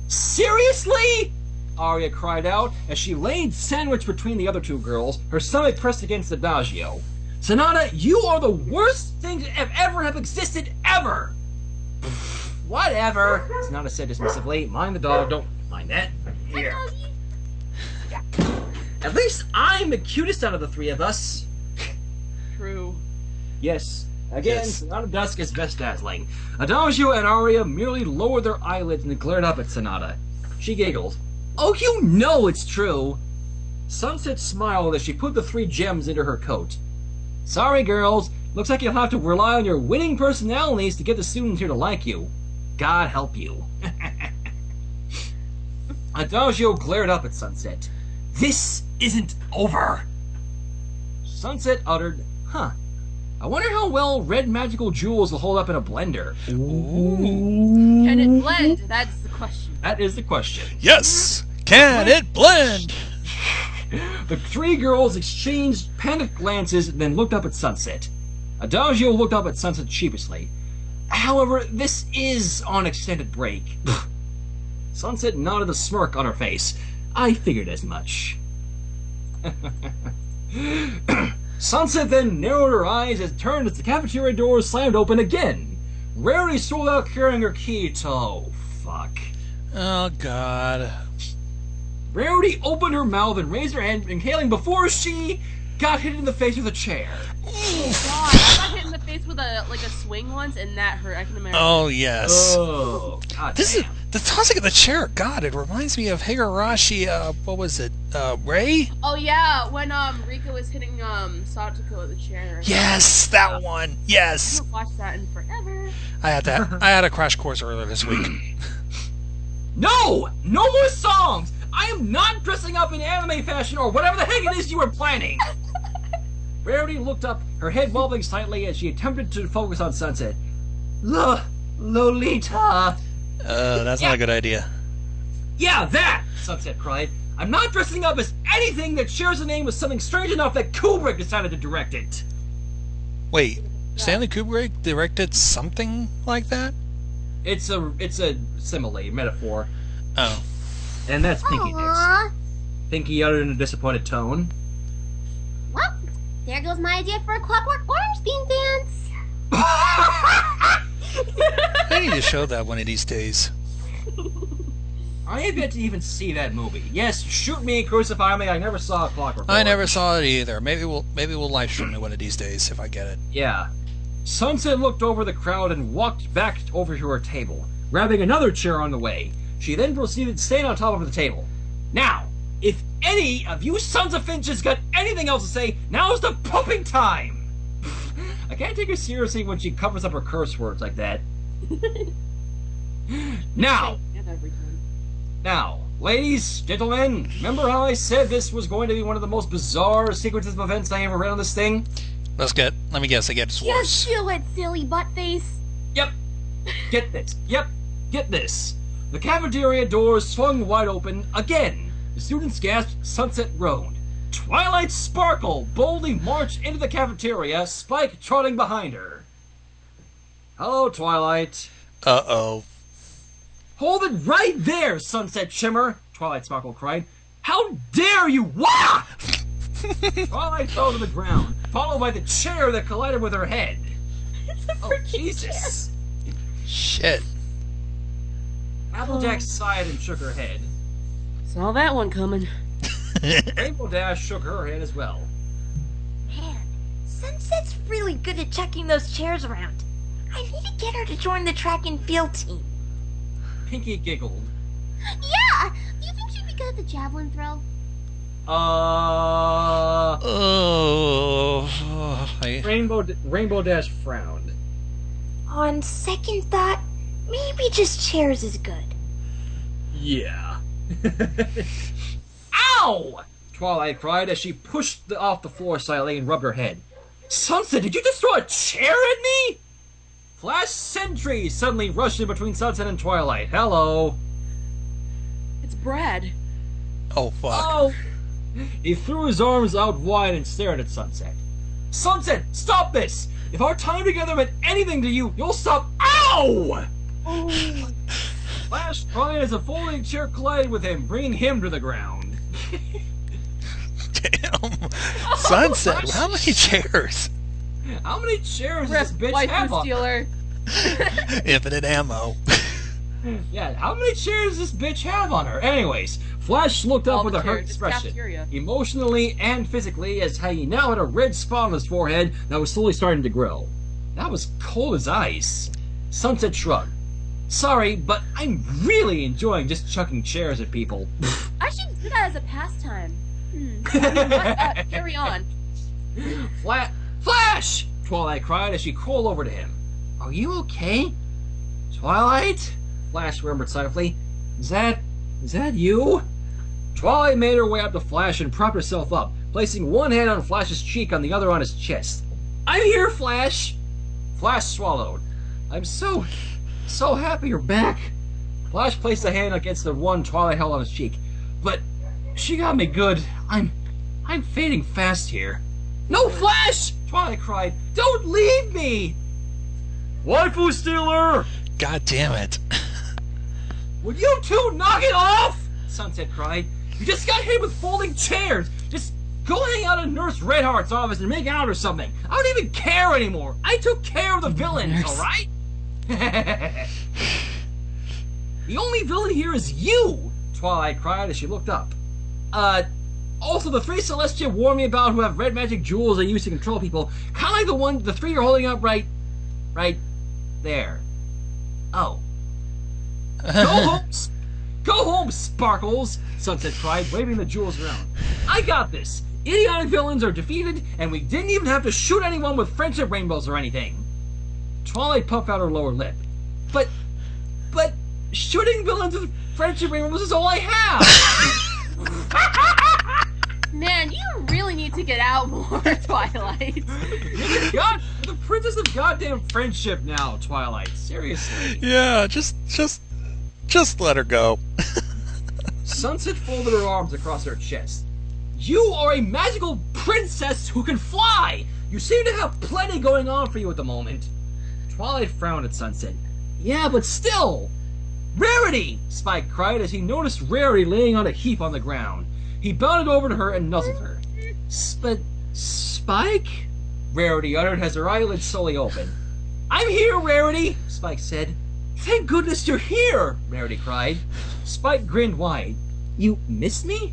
S2: Seriously? Aria cried out as she laid sandwiched between the other two girls, her stomach pressed against Adagio. Sonata, you are the worst thing to ever have existed ever! Whatever, Sonata said dismissively. Mind the dog, don't mind that. Here. At least I'm the cutest out of the three of us.
S3: True.
S2: Yes. Again,
S1: Yes.
S2: Sonata Dusk is best dazzling. Adagio and Aria merely lowered their eyelids and glared up at Sonata. She giggled. Oh, you know it's true! Sunset smiled as she put the 3 gems into her coat. Sorry, girls. Looks like you'll have to rely on your winning personalities to get the students here to like you. God help you. Adagio glared up at Sunset. This isn't over. Sunset uttered, huh. I wonder how well red magical jewels will hold up in a blender.
S3: Can it blend? That's the question.
S2: That is the question.
S1: Yes! Can it blend?
S2: The 3 girls exchanged panicked glances and then looked up at Sunset. Adagio looked up at Sunset sheepishly. However, this is on extended break. Sunset nodded a smirk on her face. I figured as much. Sunset then narrowed her eyes and turned as the cafeteria doors slammed open again. Rarity strolled out carrying her key to... Oh, fuck.
S1: Oh, God.
S2: Rarity opened her mouth and raised her hand, inhaling before she got hit in the face with a chair.
S3: Oh God, I got hit in the face with a swing once, and that hurt. I can imagine.
S1: Oh, yes.
S2: Oh, God
S1: This is
S2: damn.
S1: the tossing of the chair. God, it reminds me of Higurashi. What was it? Ray?
S3: Oh yeah, when Rika was hitting Satoko with the chair.
S1: Yes, that one.
S3: I
S1: Yes.
S3: haven't watched that in forever.
S1: I had a crash course earlier this week.
S2: No! No more songs! I am not dressing up in anime fashion or whatever the heck it is you were planning! Rarity looked up, her head wobbling slightly as she attempted to focus on Sunset. Lolita!
S1: That's not a good idea.
S2: Yeah, that! Sunset cried. I'm not dressing up as anything that shares a name with something strange enough that Kubrick decided to direct it.
S1: Wait, Stanley Kubrick directed something like that?
S2: It's a simile, metaphor.
S1: Oh.
S2: And that's Pinky next.
S5: Aww.
S2: Pinky uttered in a disappointed tone.
S5: Well, there goes my idea for a Clockwork Orange theme dance.
S1: I need to show that one of these days.
S2: I have yet to even see that movie. Yes, shoot me, crucify me. I never saw a Clockwork
S1: I
S2: Orange.
S1: never saw it either. Maybe we'll live stream it one of these days if I get it.
S2: Yeah. Sunset looked over the crowd and walked back over to her table, grabbing another chair on the way. She then proceeded to stand on top of the table. Now, if any of you sons of finches got anything else to say, now's the pumping time! I can't take her seriously when she covers up her curse words like that. Now,
S3: Every time.
S2: Now, ladies, gentlemen, remember how I said this was going to be one of the most bizarre sequences of events I ever read on this thing?
S1: Let me guess, it gets worse.
S5: Just do it, silly butt face.
S2: Yep. Get this. Yep. Get this. The cafeteria doors swung wide open again. The students gasped, Sunset groaned. Twilight Sparkle boldly marched into the cafeteria, Spike trotting behind her. Hello, Twilight.
S1: Uh-oh.
S2: Hold it right there, Sunset Shimmer! Twilight Sparkle cried. How dare you! Wah! Twilight fell to the ground, followed by the chair that collided with her head. Oh, Jesus.
S1: Shit.
S2: Applejack sighed and shook her head.
S3: Saw that one coming.
S2: Rainbow Dash shook her head as well.
S6: Man, Sunset's really good at checking those chairs around. I need to get her to join the track and field team.
S2: Pinky giggled.
S5: Yeah! Do you think she'd be good at the javelin throw?
S2: Rainbow Dash frowned.
S6: On second thought, maybe just chairs is good.
S2: Yeah. Ow! Twilight cried as she pushed off the floor slightly and rubbed her head. Sunset, did you just throw a chair at me? Flash Sentry suddenly rushed in between Sunset and Twilight. Hello.
S3: It's Brad.
S1: Oh, fuck.
S2: Oh! He threw his arms out wide and stared at Sunset. Sunset, stop this! If our time together meant anything to you, you'll stop. Ow!
S3: Oh.
S2: Flash cried as a folding chair collided with him, bringing him to the ground.
S1: Damn. Sunset, how many chairs?
S2: How many chairs
S3: Rip,
S2: does this bitch
S3: waifu
S2: have on?
S3: stealer.
S1: Infinite ammo.
S2: Yeah, how many chairs does this bitch have on her? Anyways, Flash looked up
S3: All
S2: with
S3: the
S2: a hurt
S3: chairs. It's
S2: expression,
S3: Cafeteria.
S2: emotionally and physically, as he now had a red spot on his forehead that was slowly starting to grow. That was cold as ice. Sunset shrugged. Sorry, but I'm really enjoying just chucking chairs at people.
S5: I should do that as a pastime.
S3: Carry on.
S2: Flash! Twilight cried as she crawled over to him. Are you okay? Twilight? Flash remembered silently. Is that you? Twilight made her way up to Flash and propped herself up, placing one hand on Flash's cheek and the other on his chest. I'm here, Flash! Flash swallowed. I'm so happy you're back. Flash placed a hand against the one Twilight held on his cheek. But she got me good. I'm fading fast here. No, Flash! Twilight cried. Don't leave me! Waifu stealer!
S1: God damn it.
S2: Would you two knock it off? Sunset cried. You just got hit with folding chairs. Just go hang out in Nurse Redheart's office and make out or something. I don't even care anymore. I took care of the villains, alright? The only villain here is you! Twilight cried as she looked up. Also, the three Celestia warned me about who have red magic jewels they use to control people. Kinda like the three you're holding up right there. Oh. Go home, Sparkles! Sunset cried, waving the jewels around. I got this! Idiotic villains are defeated, and we didn't even have to shoot anyone with friendship rainbows or anything. Twilight puffed out her lower lip. But shooting villains with friendship rainbows is all I have!
S3: Man, you really need to get out more, Twilight.
S2: The princess of goddamn friendship now, Twilight. Seriously.
S1: Yeah, just let her go.
S2: Sunset folded her arms across her chest. You are a magical princess who can fly! You seem to have plenty going on for you at the moment. Twilight frowned at Sunset. Yeah, but still! Rarity! Spike cried as he noticed Rarity laying on a heap on the ground. He bounded over to her and nuzzled her. But Spike? Rarity uttered as her eyelids slowly opened. I'm here, Rarity, Spike said. Thank goodness you're here, Rarity cried. Spike grinned wide. You missed me?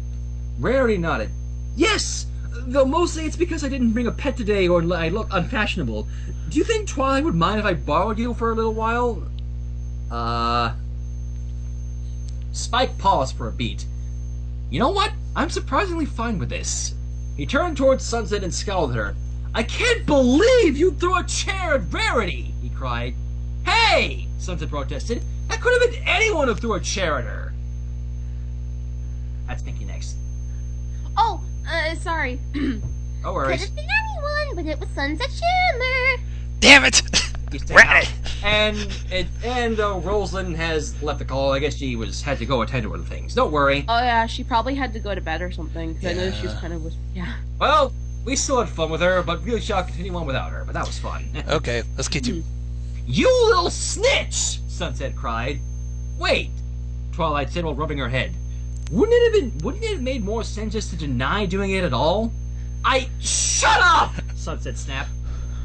S2: Rarity nodded. Yes, though mostly it's because I didn't bring a pet today or I look unfashionable. Do you think Twilight would mind if I borrowed you for a little while? Spike paused for a beat. You know what? I'm surprisingly fine with this. He turned towards Sunset and scowled at her. I can't believe you threw a chair at Rarity, he cried. Hey! Sunset protested. That could have been anyone who threw a chair at her. That's Pinky next.
S5: Oh, sorry.
S2: No
S5: Could
S2: worries.
S5: have been anyone, but it was Sunset Shimmer.
S1: Damn it! Rat!
S2: And Roselyn has left the call. I guess she had to go attend to other things. Don't worry.
S3: Oh yeah, she probably had to go to bed or something. 'Cause I know she was kind of
S2: Well, we still had fun with her, but really shall continue on without her. But that was fun.
S1: Okay, let's get you.
S2: You little snitch! Sunset cried. Wait, Twilight said while rubbing her head. Wouldn't it have made more sense just to deny doing it at all? Shut up! Sunset snapped.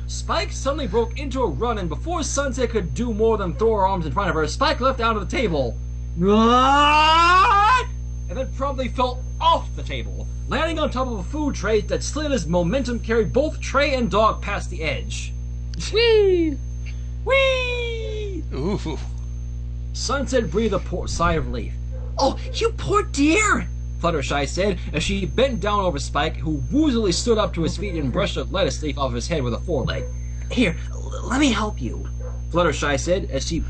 S2: Spike suddenly broke into a run, and before Sunset could do more than throw her arms in front of her, Spike leapt out of the table. And then promptly fell off the table, landing on top of a food tray that slid as momentum carried both tray and dog past the edge.
S3: Whee!
S2: Whee!
S1: Ooh.
S2: Sunset breathed a sigh of relief. Oh, you poor dear! Fluttershy said as she bent down over Spike, who woozily stood up to his feet and brushed a lettuce leaf off his head with a foreleg.
S7: Here, let me help you.
S2: Fluttershy said as she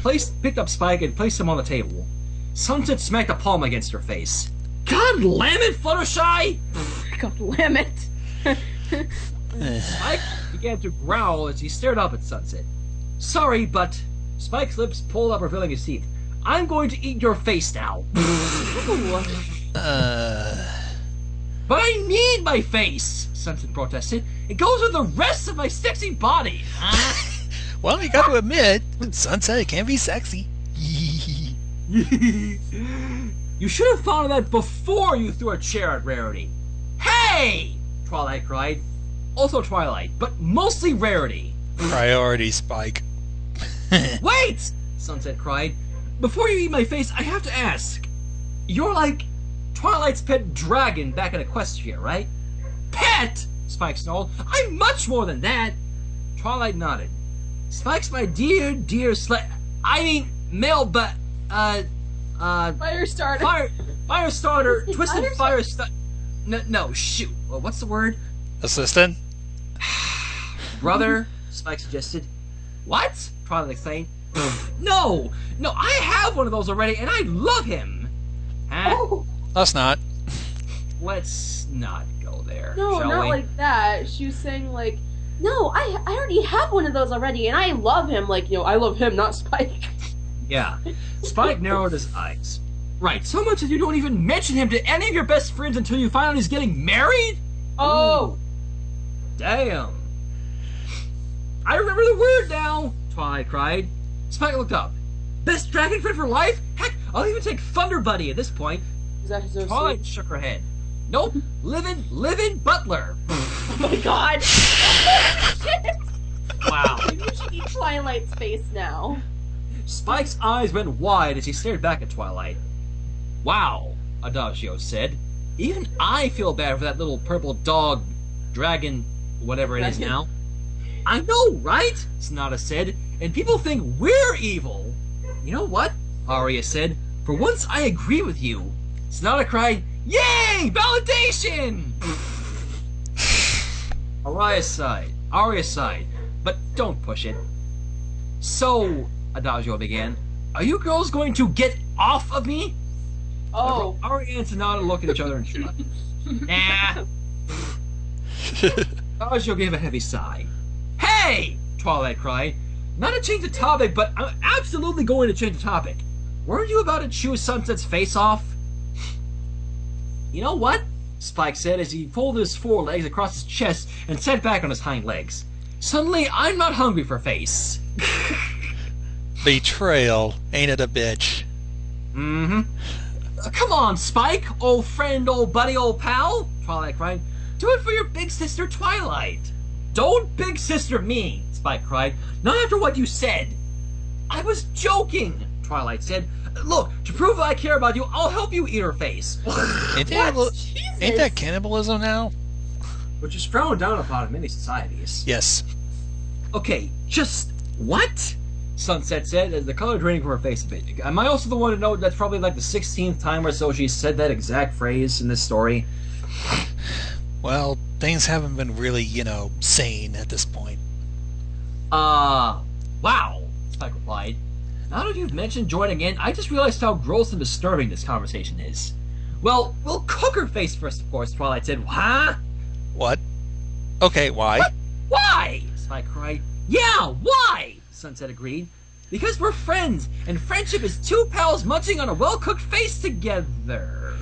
S2: picked up Spike and placed him on the table. Sunset smacked a palm against her face. God damn it, Fluttershy!
S3: God damn it.
S2: Spike began to growl as he stared up at Sunset. Sorry, but... Spike's lips pulled up, revealing his teeth. I'm going to eat your face now. But I need my face, Sunset protested. It goes with the rest of my sexy body.
S1: Well, you got to admit, Sunset can be sexy.
S2: You should have thought of that before you threw a chair at Rarity. Hey! Twilight cried. Also Twilight, but mostly Rarity.
S1: Priority, Spike.
S2: Wait! Sunset cried. Before you eat my face, I have to ask. You're like Twilight's pet dragon back in Equestria, right? Pet! Spike snarled. I'm much more than that. Twilight nodded. Spike's my dear male
S3: Firestarter.
S2: Firestarter, twisted Firestarter. No, shoot. Well, what's the word?
S1: Assistant?
S2: Brother, Spike suggested. What? Twilight exclaimed. No, I have one of those already, and I love him. Huh?
S3: Oh.
S1: Let's not.
S2: Let's not go there.
S3: No,
S2: shall
S3: not
S2: we?
S3: like that. She was saying like, no, I already have one of those already, and I love him. Like, I love him, not Spike.
S2: Yeah. Spike narrowed his eyes. Right, so much that you don't even mention him to any of your best friends until you find out he's getting married?
S3: Oh.
S2: Ooh. Damn. I remember the word now, Twilight cried. Spike looked up. Best dragon friend for life? Heck, I'll even take Thunder Buddy at this point.
S3: Is that his OC?
S2: Twilight shook her head. Nope, living butler.
S3: Oh my god.
S2: Wow.
S3: Maybe you should eat Twilight's face now.
S2: Spike's eyes went wide as he stared back at Twilight. Wow, Adagio said. Even I feel bad for that little purple dog, dragon, whatever it is now. I know, right? Sonata said. And people think we're evil. You know what? Arya said. For once I agree with you. Sonata cried, Yay! Validation! Arya sighed. But don't push it. So, Adagio began, are you girls going to get off of me?
S3: Oh.
S2: Arya and Sonata looked at each other and shrugged. Nah. Adagio gave a heavy sigh. Hey! Twilight cried. Not to change the topic, but I'm absolutely going to change the topic. Weren't you about to chew Sunset's face off? You know what? Spike said as he folded his forelegs across his chest and sat back on his hind legs. Suddenly, I'm not hungry for face.
S1: Betrayal. Ain't it a bitch?
S2: Mm-hmm. Come on, Spike, old friend, old buddy, old pal, Twilight cried. Do it for your big sister, Twilight. Don't big sister me, Spike cried. Not after what you said. I was joking, Twilight said. Look, to prove I care about you, I'll help you eat her face.
S1: Ain't that cannibalism now?
S2: Which is frowned down upon in many societies.
S1: Yes.
S2: Okay, just what? Sunset said as the color draining from her face a bit. Am I also the one to know that's probably like the 16th time or so she said that exact phrase in this story?
S1: Well, things haven't been really, sane at this point.
S2: Wow, Spike replied. Now that you've mentioned joining in, I just realized how gross and disturbing this conversation is. Well, we'll cook her face first, of course, Twilight said. Huh?
S1: What? Okay, why?
S2: What? Why? Spike cried. Yeah, why? Sunset agreed. Because we're friends, and friendship is two pals munching on a well-cooked face together.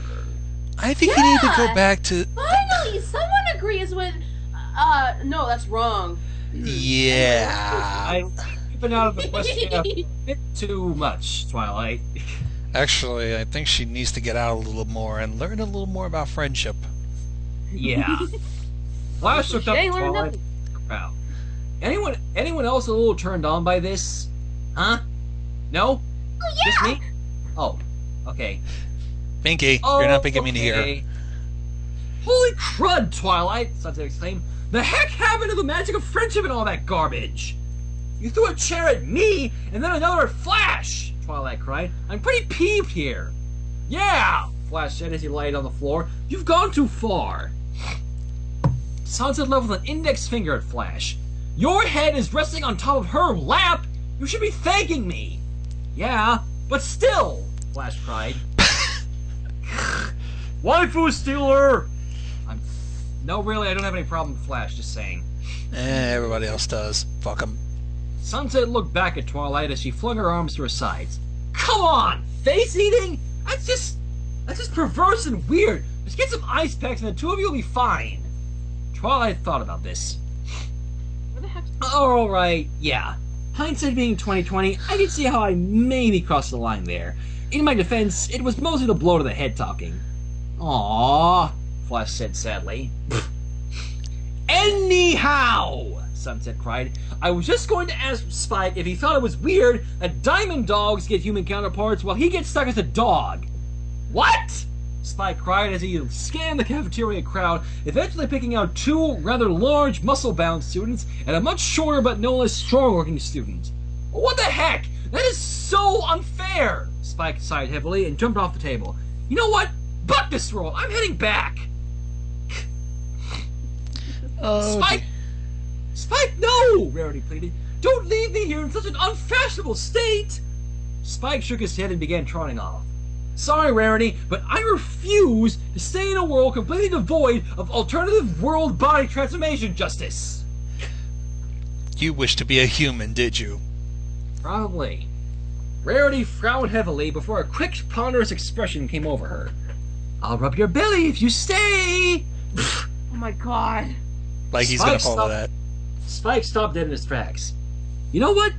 S1: I think you need to go back to...
S3: Finally, someone agrees with... no, that's wrong.
S1: Yeah.
S2: I've been out of the question a bit too much, Twilight.
S1: Actually, I think she needs to get out a little more and learn a little more about friendship.
S2: Yeah. Flash looked up
S3: They
S2: at
S3: learned
S2: Twilight. Wow. Anyone else a little turned on by this? Huh? No?
S5: Oh, yeah!
S2: Just me? Oh, okay.
S1: Pinky, you're not picking me to hear.
S2: Holy crud, Twilight! Sunset exclaimed. The heck happened to the magic of friendship and all that garbage? You threw a chair at me, and then another at Flash! Twilight cried. I'm pretty peeved here. Yeah! Flash said as he laid on the floor. You've gone too far. Sunset leveled an index finger at Flash. Your head is resting on top of her lap! You should be thanking me! Yeah, but still! Flash cried. Waifu stealer! No, really, I don't have any problem with Flash, just saying.
S1: Everybody else does. Fuck 'em.
S2: Sunset looked back at Twilight as she flung her arms to her sides. Come on! Face eating? That's just perverse and weird. Just get some ice packs and the two of you will be fine. Twilight thought about this.
S3: Where the heck?
S2: Alright, yeah. Hindsight being 2020, I can see how I maybe crossed the line there. In my defense, it was mostly the blow to the head talking. Aww, Flash said sadly. Anyhow, Sunset cried, I was just going to ask Spike if he thought it was weird that diamond dogs get human counterparts while he gets stuck as a dog. What? Spike cried as he scanned the cafeteria crowd, eventually picking out two rather large, muscle-bound students and a much shorter but no less strong-looking student. What the heck? That is so unfair! Spike sighed heavily and jumped off the table. You know what? Buck this roll! I'm heading back!
S1: Oh,
S2: Spike, no! Rarity pleaded. Don't leave me here in such an unfashionable state! Spike shook his head and began trotting off. Sorry, Rarity, but I refuse to stay in a world completely devoid of alternative world body transformation justice.
S1: You wish to be a human, did you?
S2: Probably. Rarity frowned heavily before a quick, ponderous expression came over her. I'll rub your belly if you stay!
S3: Oh my god.
S1: Like he's
S2: Spike
S1: gonna follow
S2: stopped-
S1: that.
S2: Spike stopped dead in his tracks. You know what?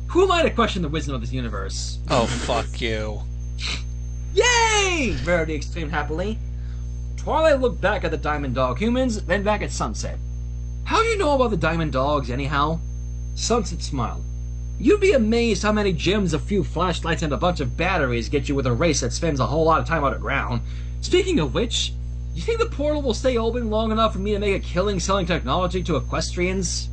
S2: Who am I to question the wisdom of this universe?
S1: Oh, fuck you.
S2: Yay! Rarity exclaimed happily. Twilight looked back at the Diamond Dog humans, then back at Sunset. How do you know about the Diamond Dogs, anyhow? Sunset smiled. You'd be amazed how many gems, a few flashlights, and a bunch of batteries get you with a race that spends a whole lot of time underground. Speaking of which, you think the portal will stay open long enough for me to make a killing selling technology to equestrians?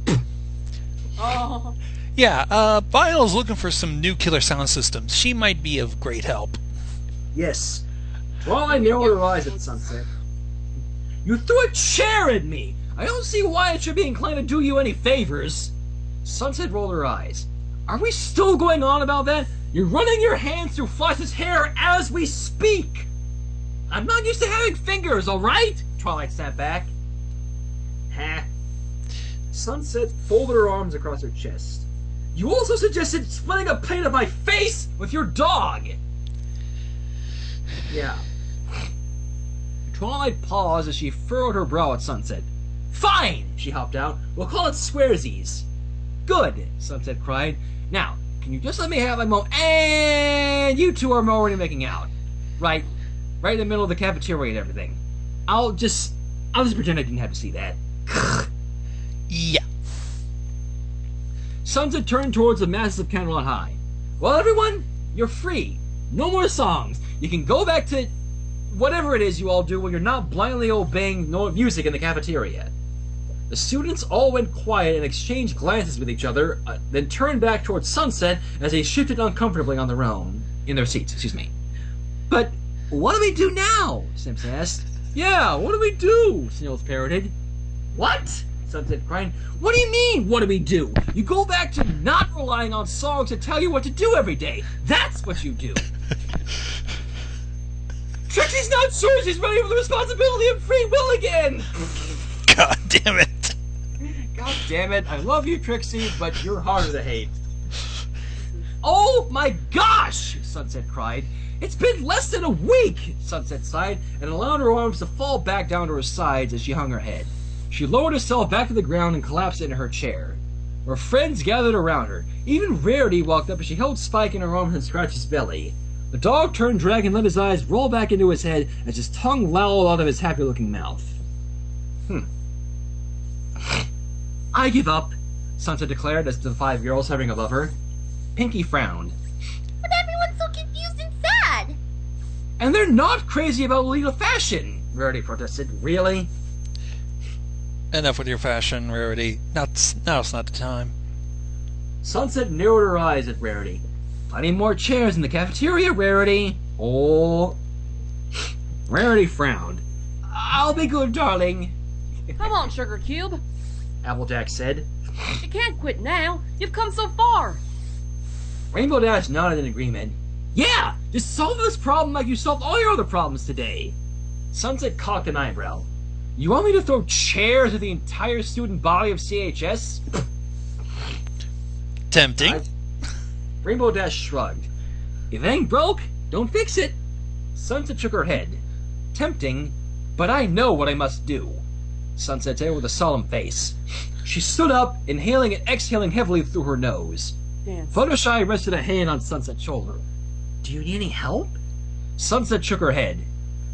S3: Oh.
S1: Yeah, Viol's looking for some new killer sound systems. She might be of great help.
S2: Yes. Twilight narrowed her eyes at Sunset. You threw a chair at me! I don't see why it should be inclined to do you any favors. Sunset rolled her eyes. Are we still going on about that? You're running your hands through Flash's hair as we speak! I'm not used to having fingers, alright? Twilight snapped back. Huh. Sunset folded her arms across her chest. You also suggested splitting a plate of my face with your dog! Yeah. Twilight paused as she furrowed her brow at Sunset. Fine! She hopped out. We'll call it squaresies. Good! Sunset cried. Now, can you just let me have my moment? And you two are already making out. Right in the middle of the cafeteria and everything. I'll just pretend I didn't have to see that.
S1: Yeah.
S2: Sunset turned towards the masses of Canterlot High. Well, everyone, you're free. No more songs. You can go back to whatever it is you all do when you're not blindly obeying no music in the cafeteria. The students all went quiet and exchanged glances with each other, then turned back towards Sunset as they shifted uncomfortably on their own. In their seats, excuse me. But what do we do now? Simpson asked. Yeah, what do we do? Snails parroted. What? Sunset cried. What do you mean, what do we do? You go back to not relying on songs to tell you what to do every day. That's what you do. Trixie's not sure she's ready for the responsibility of free will again!
S1: God damn it.
S2: God damn it, I love you, Trixie, but you're harder to hate. Oh my gosh! Sunset cried. It's been less than a week! Sunset sighed and allowed her arms to fall back down to her sides as she hung her head. She lowered herself back to the ground and collapsed into her chair. Her friends gathered around her. Even Rarity walked up as she held Spike in her arms and scratched his belly. The dog turned drag and let his eyes roll back into his head as his tongue lolled out of his happy-looking mouth. I give up, Sunset declared as the 5 girls hovering above her. Pinky frowned.
S5: But everyone's so confused and sad.
S2: And they're not crazy about Lolita fashion, Rarity protested. Really?
S1: Enough with your fashion, Rarity. Now's not the time.
S2: Sunset narrowed her eyes at Rarity. I need more chairs in the cafeteria, Rarity. Oh. Rarity frowned. I'll be good, darling,
S3: Come on, Sugar Cube.
S2: Applejack said.
S3: You can't quit now. You've come so far.
S2: Rainbow Dash nodded in agreement. Yeah, just solve this problem like you solved all your other problems today. Sunset cocked an eyebrow. You want me to throw chairs at the entire student body of CHS?
S1: Tempting.
S2: Rainbow Dash shrugged. If it ain't broke, don't fix it. Sunset shook her head. Tempting, but I know what I must do. Sunset said with a solemn face. She stood up, inhaling and exhaling heavily through her nose.
S3: Dance.
S2: Fluttershy rested a hand on Sunset's shoulder.
S7: Do you need any help?
S2: Sunset shook her head.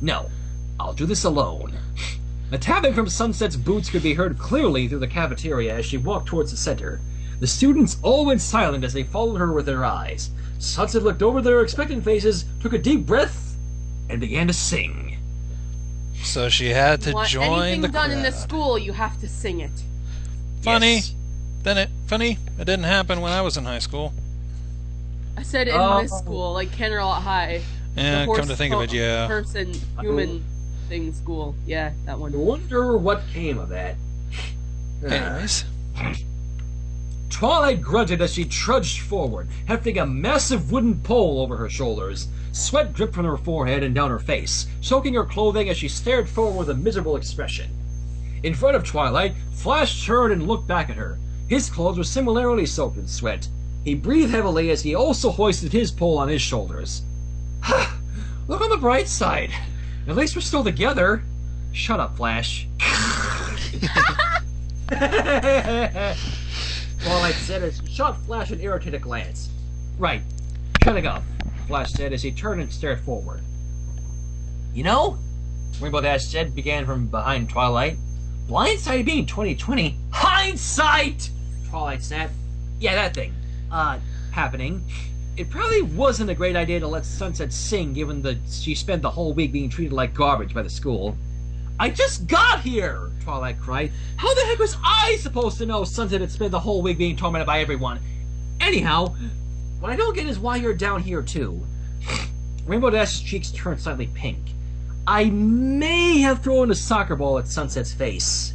S2: No, I'll do this alone. The tapping from Sunset's boots could be heard clearly through the cafeteria as she walked towards the center. The students all went silent as they followed her with their eyes. Sunset looked over their expectant faces, took a deep breath, and began to sing.
S1: So she had to
S3: Want
S1: join
S3: anything
S1: the
S3: done
S1: crowd.
S3: in this school, you have to sing it.
S1: Funny.
S2: Yes.
S1: Funny. It didn't happen when I was in high school.
S3: I said in
S2: Oh.
S3: this school, like Canterlot High.
S1: Yeah,
S3: The horse
S1: come to think of it, yeah.
S3: Person, human thing school. Yeah, that
S2: I
S3: one.
S2: wonder what came of that.
S1: Anyways.
S2: Twilight grunted as she trudged forward, hefting a massive wooden pole over her shoulders. Sweat dripped from her forehead and down her face, soaking her clothing as she stared forward with a miserable expression. In front of Twilight, Flash turned and looked back at her. His clothes were similarly soaked in sweat. He breathed heavily as he also hoisted his pole on his shoulders. Look on the bright side. At least we're still together. Shut up, Flash. Twilight said as she shot Flash an irritated glance. Right. Shutting up, Flash said as he turned and stared forward. You know, Rainbow Dash said, began from behind Twilight. Blindside being 2020. Hindsight! Twilight snapped. Yeah, that thing. Happening. It probably wasn't a great idea to let Sunset sing given that she spent the whole week being treated like garbage by the school. I just got here! Twilight cried. How the heck was I supposed to know Sunset had spent the whole week being tormented by everyone? Anyhow, what I don't get is why you're down here too. Rainbow Dash's cheeks turned slightly pink. I may have thrown a soccer ball at Sunset's face.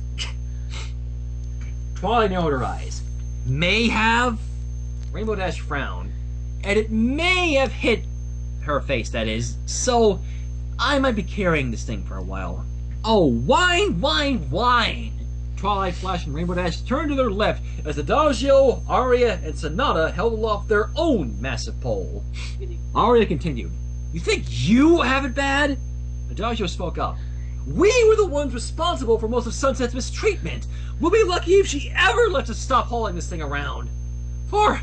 S2: Twilight narrowed her eyes. May have? Rainbow Dash frowned. And it may have hit her face, that is. So, I might be carrying this thing for a while. Oh, wine, wine, wine! Twilight, Flash, and Rainbow Dash turned to their left as Adagio, Aria, and Sonata held aloft their own massive pole. Aria continued. You think you have it bad? Adagio spoke up. We were the ones responsible for most of Sunset's mistreatment. We'll be lucky if she ever lets us stop hauling this thing around. For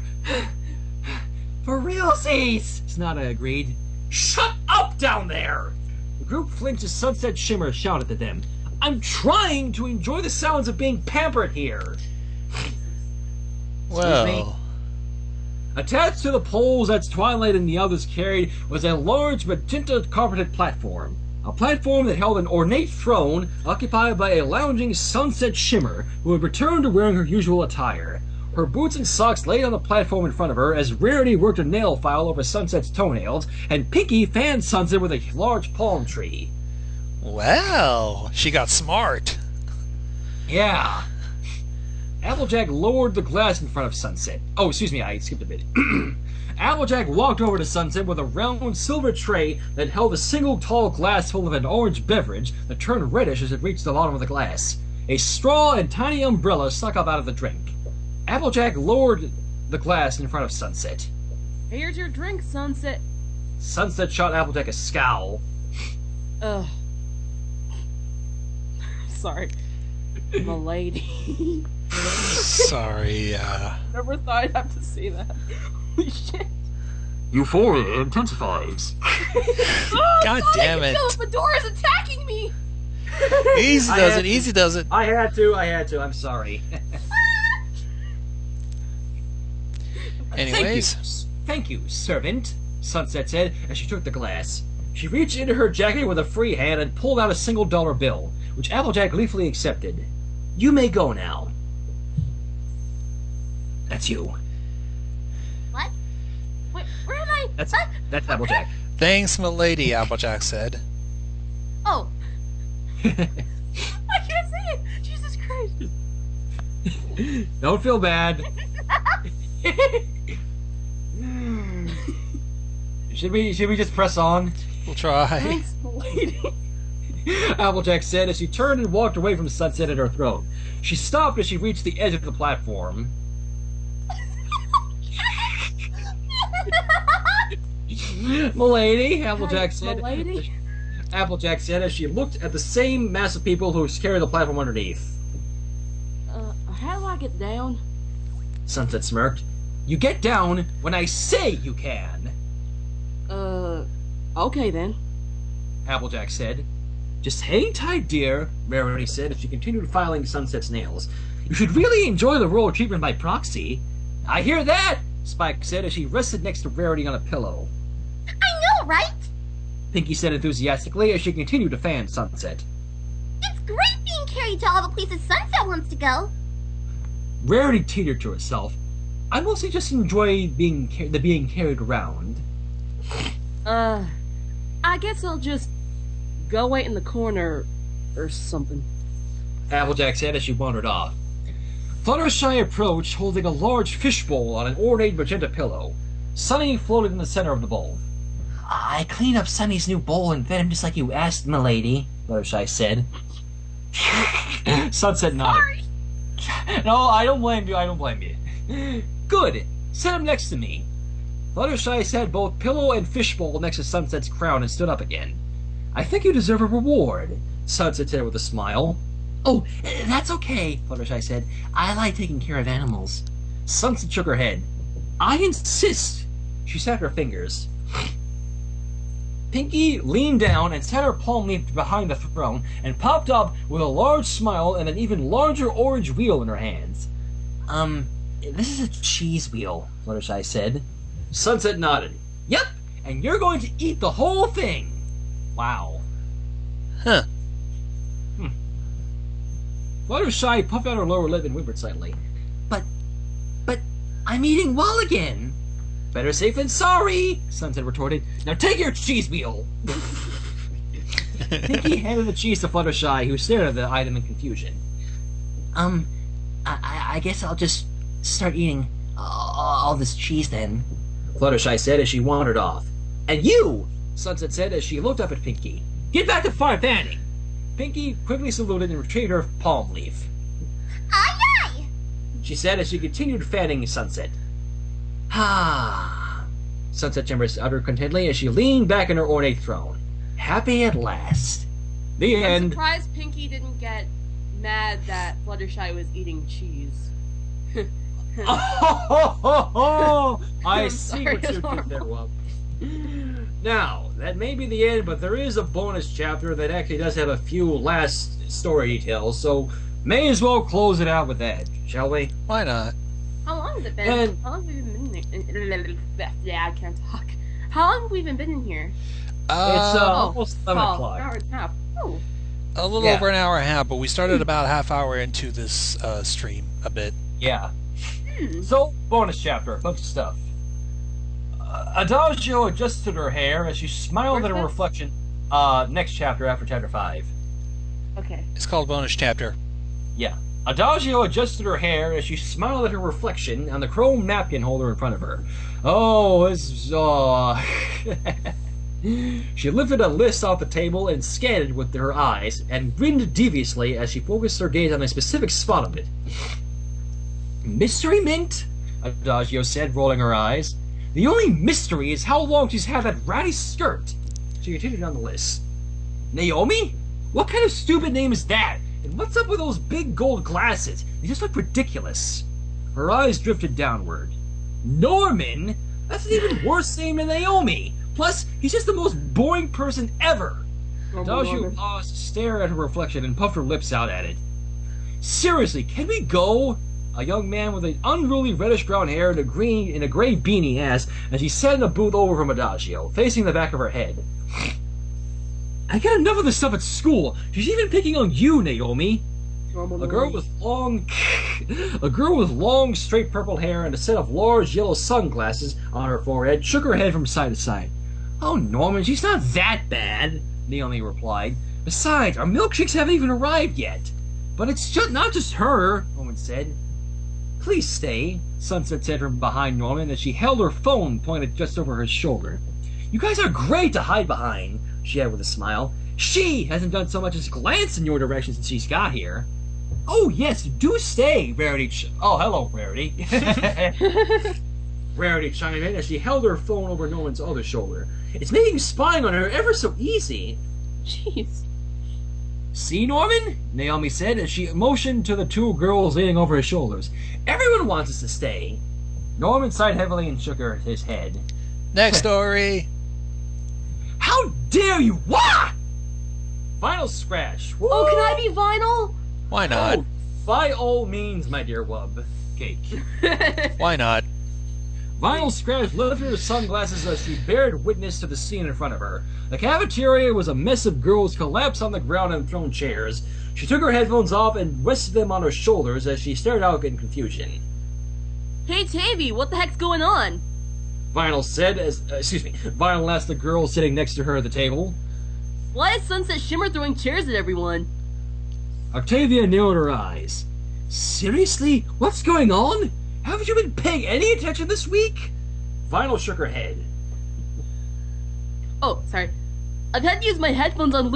S2: realsies, Sonata agreed. Shut up down there! The group flinched as Sunset Shimmer shouted at them. I'm trying to enjoy the sounds of being pampered here.
S1: Well.
S2: Attached to the poles that Twilight and the others carried was a large magenta carpeted platform. A platform that held an ornate throne occupied by a lounging Sunset Shimmer who had returned to wearing her usual attire. Her boots and socks laid on the platform in front of her as Rarity worked a nail file over Sunset's toenails, and Pinky fanned Sunset with a large palm tree.
S1: Well, she got smart.
S2: Yeah. Applejack lowered the glass in front of Sunset. Oh, excuse me, I skipped a bit. Applejack walked over to Sunset with a round silver tray that held a single tall glass full of an orange beverage that turned reddish as it reached the bottom of the glass. A straw and tiny umbrella stuck up out of the drink. Applejack lowered the glass in front of Sunset.
S3: Here's your drink, Sunset.
S2: Sunset shot Applejack a scowl.
S3: Ugh. Sorry. Milady.
S1: Sorry,
S3: Never thought I'd have to say that. Holy shit.
S2: Euphoria intensifies.
S3: Oh,
S1: God damn it.
S3: Fedora's attacking me!
S1: Easy does it, easy does it.
S2: I had to, I'm sorry.
S1: Anyways.
S2: Thank you, servant, Sunset said as she took the glass. She reached into her jacket with a free hand and pulled out a $1 bill, which Applejack gleefully accepted. You may go now. That's you.
S5: What? Where am I?
S2: That's
S5: What?
S2: Applejack.
S1: Thanks, milady, Applejack said.
S3: Oh. I can't say it. Jesus Christ.
S2: Don't feel bad. Should we just press on?
S1: We'll try.
S3: Thanks, lady.
S2: Applejack said as she turned and walked away from Sunset at her throat. She stopped as she reached the edge of the platform. Milady, Applejack said.
S3: Milady?
S2: Applejack said as she looked at the same mass of people who carried the platform underneath.
S3: How do I get down?
S2: Sunset smirked. You get down when I say you can.
S3: Okay then.
S2: Applejack said. Just hang tight, dear, Rarity said as she continued filing Sunset's nails. You should really enjoy the royal treatment by proxy. I hear that, Spike said as she rested next to Rarity on a pillow.
S5: I know, right?
S2: Pinky said enthusiastically as she continued to fan Sunset.
S5: It's great being carried to all the places Sunset wants to go.
S2: Rarity teetered to herself. I mostly just enjoy being carried around.
S3: I guess I'll just go wait in the corner or something.
S2: Applejack said as she wandered off. Fluttershy approached, holding a large fishbowl on an ornate magenta pillow. Sunny floated in the center of the bowl.
S7: I cleaned up Sunny's new bowl and fed him just like you asked, milady, Fluttershy said.
S2: Sunset nodded. No, I don't blame you. Good. Set him next to me. Fluttershy set both pillow and fishbowl next to Sunset's crown and stood up again. I think you deserve a reward, Sunset said with a smile.
S7: Oh, that's okay, Fluttershy said. I like taking care of animals.
S2: Sunset shook her head. I insist. She snapped her fingers. Pinky leaned down and set her palm leaf behind the throne and popped up with a large smile and an even larger orange wheel in her hands.
S7: This is a cheese wheel, Fluttershy said.
S2: Sunset nodded. Yep, and you're going to eat the whole thing. Wow.
S1: Huh.
S2: Fluttershy puffed out her lower lip and whimpered slightly.
S7: But I'm eating well again.
S2: Better safe than sorry, Sunset retorted. Now take your cheese wheel. Pinky handed the cheese to Fluttershy, who stared at the item in confusion.
S7: I guess I'll just start eating all this cheese then,
S2: Fluttershy said as she wandered off. And you, Sunset said as she looked up at Pinky. Get back to fanning. Pinky quickly saluted and retrieved her palm leaf.
S5: Aye, aye.
S2: She said as she continued fanning Sunset. Ah, Sunset Chambers uttered contentedly as she leaned back in her ornate throne. Happy at last. The
S3: I'm
S2: end.
S3: surprised Pinky didn't get mad that Fluttershy was eating cheese.
S2: I
S3: I'm
S2: see
S3: sorry,
S2: what you
S3: it's
S2: did there, Wub. Now, that may be the end, but there is a bonus chapter that actually does have a few last story details, so may as well close it out with that, shall we?
S1: Why not?
S3: How long has it been?
S2: And-
S3: How long have we been in here? Yeah, I can't talk. How long have we been in here?
S2: It's
S1: Uh,
S2: almost 11
S3: An
S2: o'clock.
S3: hour and a half. Oh.
S1: a little
S2: yeah.
S1: over an hour and a half, but we started about a half hour into this stream a bit.
S2: Yeah. So, bonus chapter, a bunch of stuff. Adagio adjusted her hair as she smiled at her
S3: Where's this?
S2: reflection. Next chapter after chapter 5.
S3: Okay.
S1: It's called bonus chapter.
S2: Yeah. Adagio adjusted her hair as she smiled at her reflection on the chrome napkin holder in front of her. Oh, this is... She lifted a list off the table and scanned it with her eyes, and grinned deviously as she focused her gaze on a specific spot of it. Mystery Mint? Adagio said, rolling her eyes. The only mystery is how long she's had that ratty skirt. She continued on the list. Naomi? What kind of stupid name is that? And what's up with those big gold glasses? They just look ridiculous. Her eyes drifted downward. Norman? That's an even worse name than Naomi. Plus, he's just the most boring person ever. Adagio paused to stare at her reflection and puffed her lips out at it. Seriously, can we go? A young man with an unruly reddish-brown hair and a gray beanie asked as he sat in a booth over from Adagio, facing the back of her head. I get enough of this stuff at school. She's even picking on you, Naomi. A girl with long, straight purple hair and a set of large yellow sunglasses on her forehead shook her head from side to side. Oh, Norman, she's not that bad, Naomi replied,
S7: Besides, our milkshakes haven't even arrived yet. But it's just not just her, Norman said. Please stay, Sunset said from behind Norman as she held her phone pointed just over her shoulder. You guys are great to hide behind, she added with a smile. She hasn't done so much as glance in your direction since she's got here. Oh yes, do stay, Rarity. Oh, hello, Rarity. Rarity chimed in as she held her phone over Norman's other shoulder. It's making spying on her ever so easy.
S3: Jeez.
S7: See, Norman? Naomi said as she motioned to the two girls leaning over his shoulders. Everyone wants us to stay. Norman sighed heavily and shook his head.
S1: Next story.
S7: How dare you? Wah! Vinyl scratch. Whoa.
S3: Oh, can I be vinyl?
S1: Why not?
S7: Oh, by all means, my dear Wub. Cake.
S1: Why not?
S7: Vinyl scratch lifted her sunglasses as she bared witness to the scene in front of her. The cafeteria was a mess of girls collapsed on the ground and thrown chairs. She took her headphones off and rested them on her shoulders as she stared out in confusion.
S3: Hey, Tavy, what the heck's going on?
S7: Vinyl said as, Vinyl asked the girl sitting next to her at the table.
S3: Why is Sunset Shimmer throwing chairs at everyone?
S7: Octavia narrowed her eyes. Seriously? What's going on? Haven't you been paying any attention this week? Vinyl shook her head.
S3: Oh, sorry. I've had to use my headphones on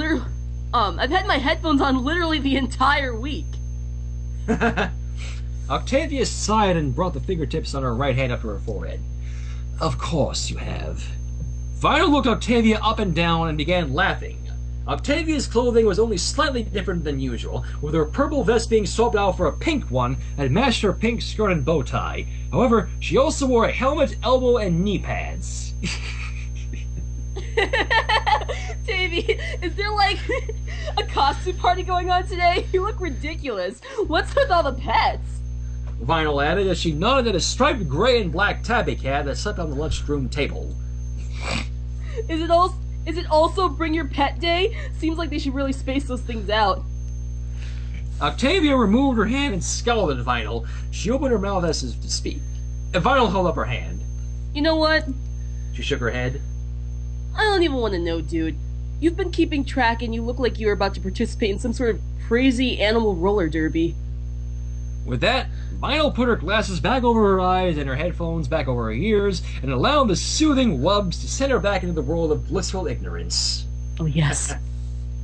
S3: I've had my headphones on literally the entire week.
S7: Octavia sighed and brought the fingertips on her right hand up to her forehead. Of course you have. Vinyl looked Octavia up and down and began laughing. Octavia's clothing was only slightly different than usual, with her purple vest being swapped out for a pink one that matched her pink skirt and bow tie. However, she also wore a helmet, elbow, and knee pads.
S3: Davey, is there like a costume party going on today? You look ridiculous. What's with all the pets?
S7: Vinyl added as she nodded at a striped gray and black tabby cat that slept on the lunchroom table.
S3: Is it also Bring Your Pet Day? Seems like they should really space those things out.
S7: Octavia removed her hand and scowled at Vinyl. She opened her mouth as if to speak. Vinyl held up her hand.
S3: You know what?
S7: She shook her head.
S3: I don't even want to know, dude. You've been keeping track and you look like you're about to participate in some sort of crazy animal roller derby.
S7: With that, Vinyl put her glasses back over her eyes and her headphones back over her ears and allowed the soothing wubs to send her back into the world of blissful ignorance.
S3: Oh, yes.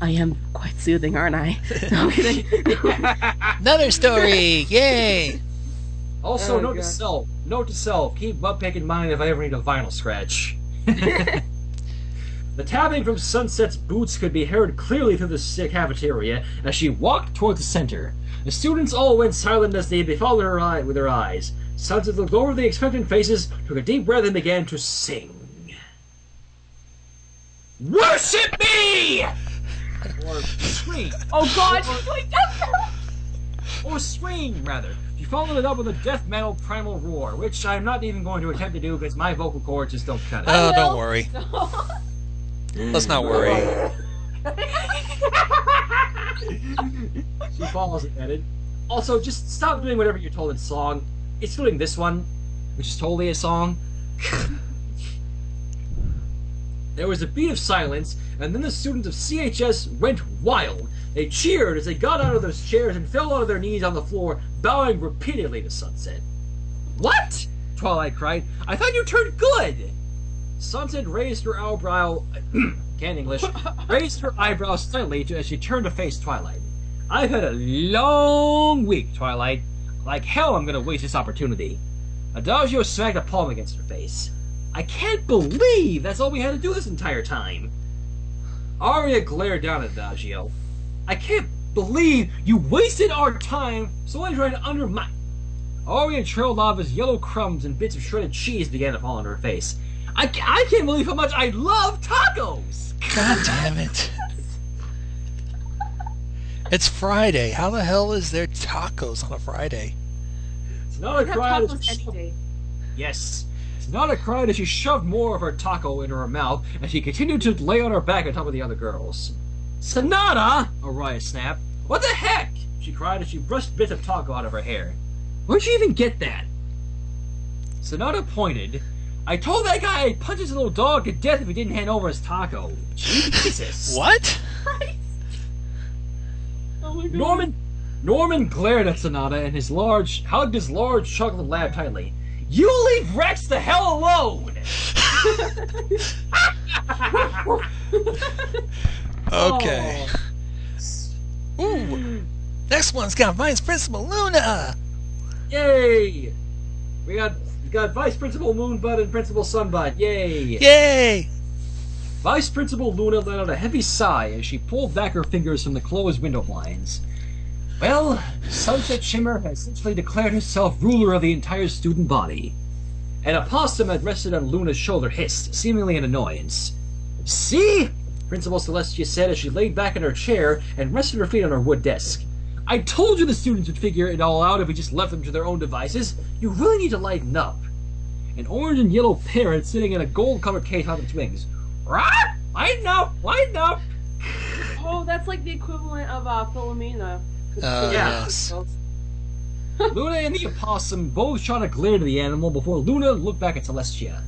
S3: I am quite soothing, aren't I? No, I'm kidding.
S1: Another story! Yay!
S7: Also,
S3: Oh,
S7: note
S3: God.
S7: to self, keep Wubcake in mind if I ever need a vinyl scratch. The tapping from Sunset's boots could be heard clearly through the cafeteria as she walked toward the center. The students all went silent as they followed her with their eyes. Sunset looked over the expectant faces, took a deep breath, and began to sing. Worship me! Or scream.
S3: Oh, God, she's doing that.
S7: Or scream, rather. She followed it up with a death metal primal roar, which I'm not even going to attempt to do because my vocal cords just don't cut it.
S1: Oh, don't worry. Let's not worry.
S7: She follows it, added. Also, just stop doing whatever you're told in song, excluding this one, which is totally a song. There was a beat of silence, and then the students of CHS went wild. They cheered as they got out of their chairs and fell onto their knees on the floor, bowing repeatedly to Sunset. What? Twilight cried. I thought you turned good! Sunset raised her eyebrow... can't English. Raised her eyebrows slightly as she turned to face Twilight. I've had a long week, Twilight. Like hell I'm gonna waste this opportunity. Adagio smacked a palm against her face. I can't believe that's all we had to do this entire time. Arya glared down at Adagio. I can't believe you wasted our time solely trying to undermine... Arya trailed off as yellow crumbs and bits of shredded cheese began to fall on her face. I can't believe how much I love tacos!
S1: God damn it. It's Friday. How the hell is there tacos on a Friday?
S7: It's not a
S3: Have
S7: cry that
S3: tacos any day.
S7: Yes. It's not a cry that she shoved more of her taco into her mouth as she continued to lay on her back on top of the other girls. Sonata! Araya snapped. What the heck? She cried as she brushed bits of taco out of her hair. Where'd you even get that? Sonata pointed. I told that guy I'd punch his little dog to death if he didn't hand over his taco. Jesus.
S1: What?
S3: my God.
S7: Norman glared at Sonata and hugged his large chocolate lab tightly. You leave Rex the hell alone!
S1: Okay. Ooh. Next one's got Vice Principal Luna.
S7: Yay! We got Vice Principal Moonbutt and Principal Sunbutt. Yay!
S1: Yay!
S7: Vice Principal Luna let out a heavy sigh as she pulled back her fingers from the closed window blinds. Well, Sunset Shimmer has essentially declared herself ruler of the entire student body. An opossum had rested on Luna's shoulder hissed, seemingly in annoyance. See? Principal Celestia said as she laid back in her chair and rested her feet on her wood desk. I told you the students would figure it all out if we just left them to their own devices. You really need to lighten up. An orange and yellow parrot sitting in a gold-colored cage on its wings. Rah! Lighten up! Lighten up!
S3: Oh, that's like the equivalent of Philomena.
S1: Yes.
S7: Luna and the opossum both shot a glare to the animal before Luna looked back at Celestia.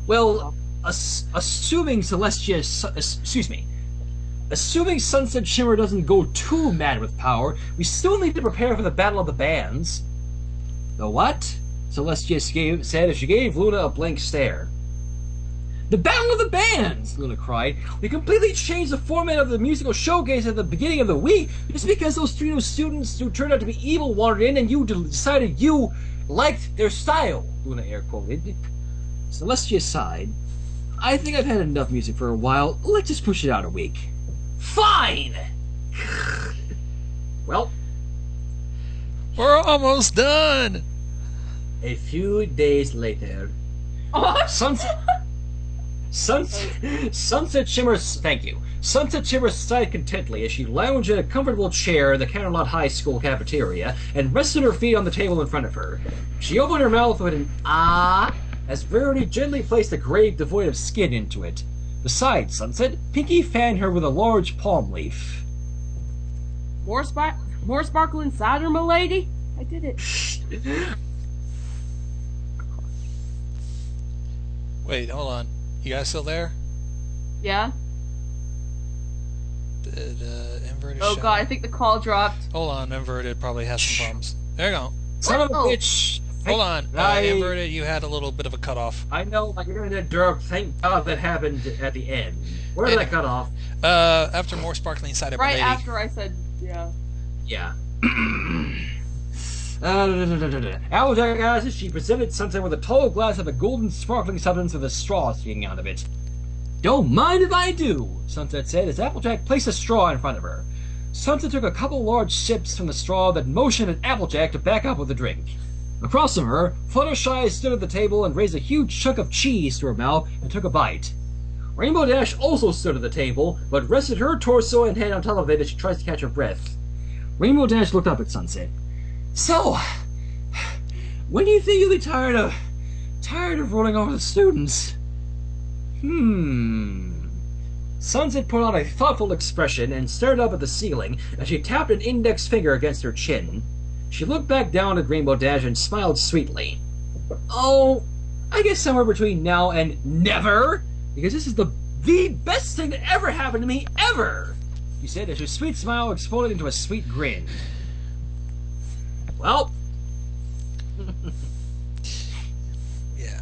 S7: Well, assuming Sunset Shimmer doesn't go too mad with power, we still need to prepare for the Battle of the Bands. The what? Celestia said as she gave Luna a blank stare. The Battle of the Bands! Luna cried. We completely changed the format of the musical showcase at the beginning of the week just because those three new students who turned out to be evil wandered in and you decided you liked their style, Luna air quoted. Celestia sighed. I think I've had enough music for a while. Let's just push it out a week. Fine! Well,
S1: We're almost done.
S7: a few days later, Sunset Shimmer sighed contently as she lounged in a comfortable chair in the Canterlot High School cafeteria and rested her feet on the table in front of her. She opened her mouth with an ah as Verity gently placed a grave devoid of skin into it. Besides Sunset, Pinky fanned her with a large palm leaf.
S3: More sparkling cider, m'lady? I did it.
S1: Wait, hold on. You guys still there?
S3: Yeah?
S1: Did Inverted
S3: Oh
S1: show?
S3: god, I think the call dropped.
S1: Hold on, Inverted probably has some problems. There you go.
S7: Son of a
S3: Oh.
S7: bitch!
S1: Hold on.
S7: I-
S1: Inverted, you had a little bit of a cutoff.
S7: I know, like you're internet derp. Thank God that happened at the end. Where did I cut off?
S1: After more sparkling cider,
S3: Right
S1: lady.
S3: after I said, yeah.
S7: Yeah. Applejack asked as she presented Sunset with a tall glass of a golden sparkling substance with a straw sticking out of it. Don't mind if I do, Sunset said as Applejack placed a straw in front of her. Sunset took a couple large sips from the straw that motioned at Applejack to back up with the drink. Across from her, Fluttershy stood at the table and raised a huge chunk of cheese to her mouth and took a bite. Rainbow Dash also stood at the table, but rested her torso and head on top of it as she tries to catch her breath. Rainbow Dash looked up at Sunset. So, when do you think you'll be tired of rolling over the students? Sunset put on a thoughtful expression and stared up at the ceiling as she tapped an index finger against her chin. She looked back down at Rainbow Dash and smiled sweetly. Oh, I guess somewhere between now and never, because this is the best thing that ever happened to me ever, she said as her sweet smile exploded into a sweet grin. Well,
S1: Yeah.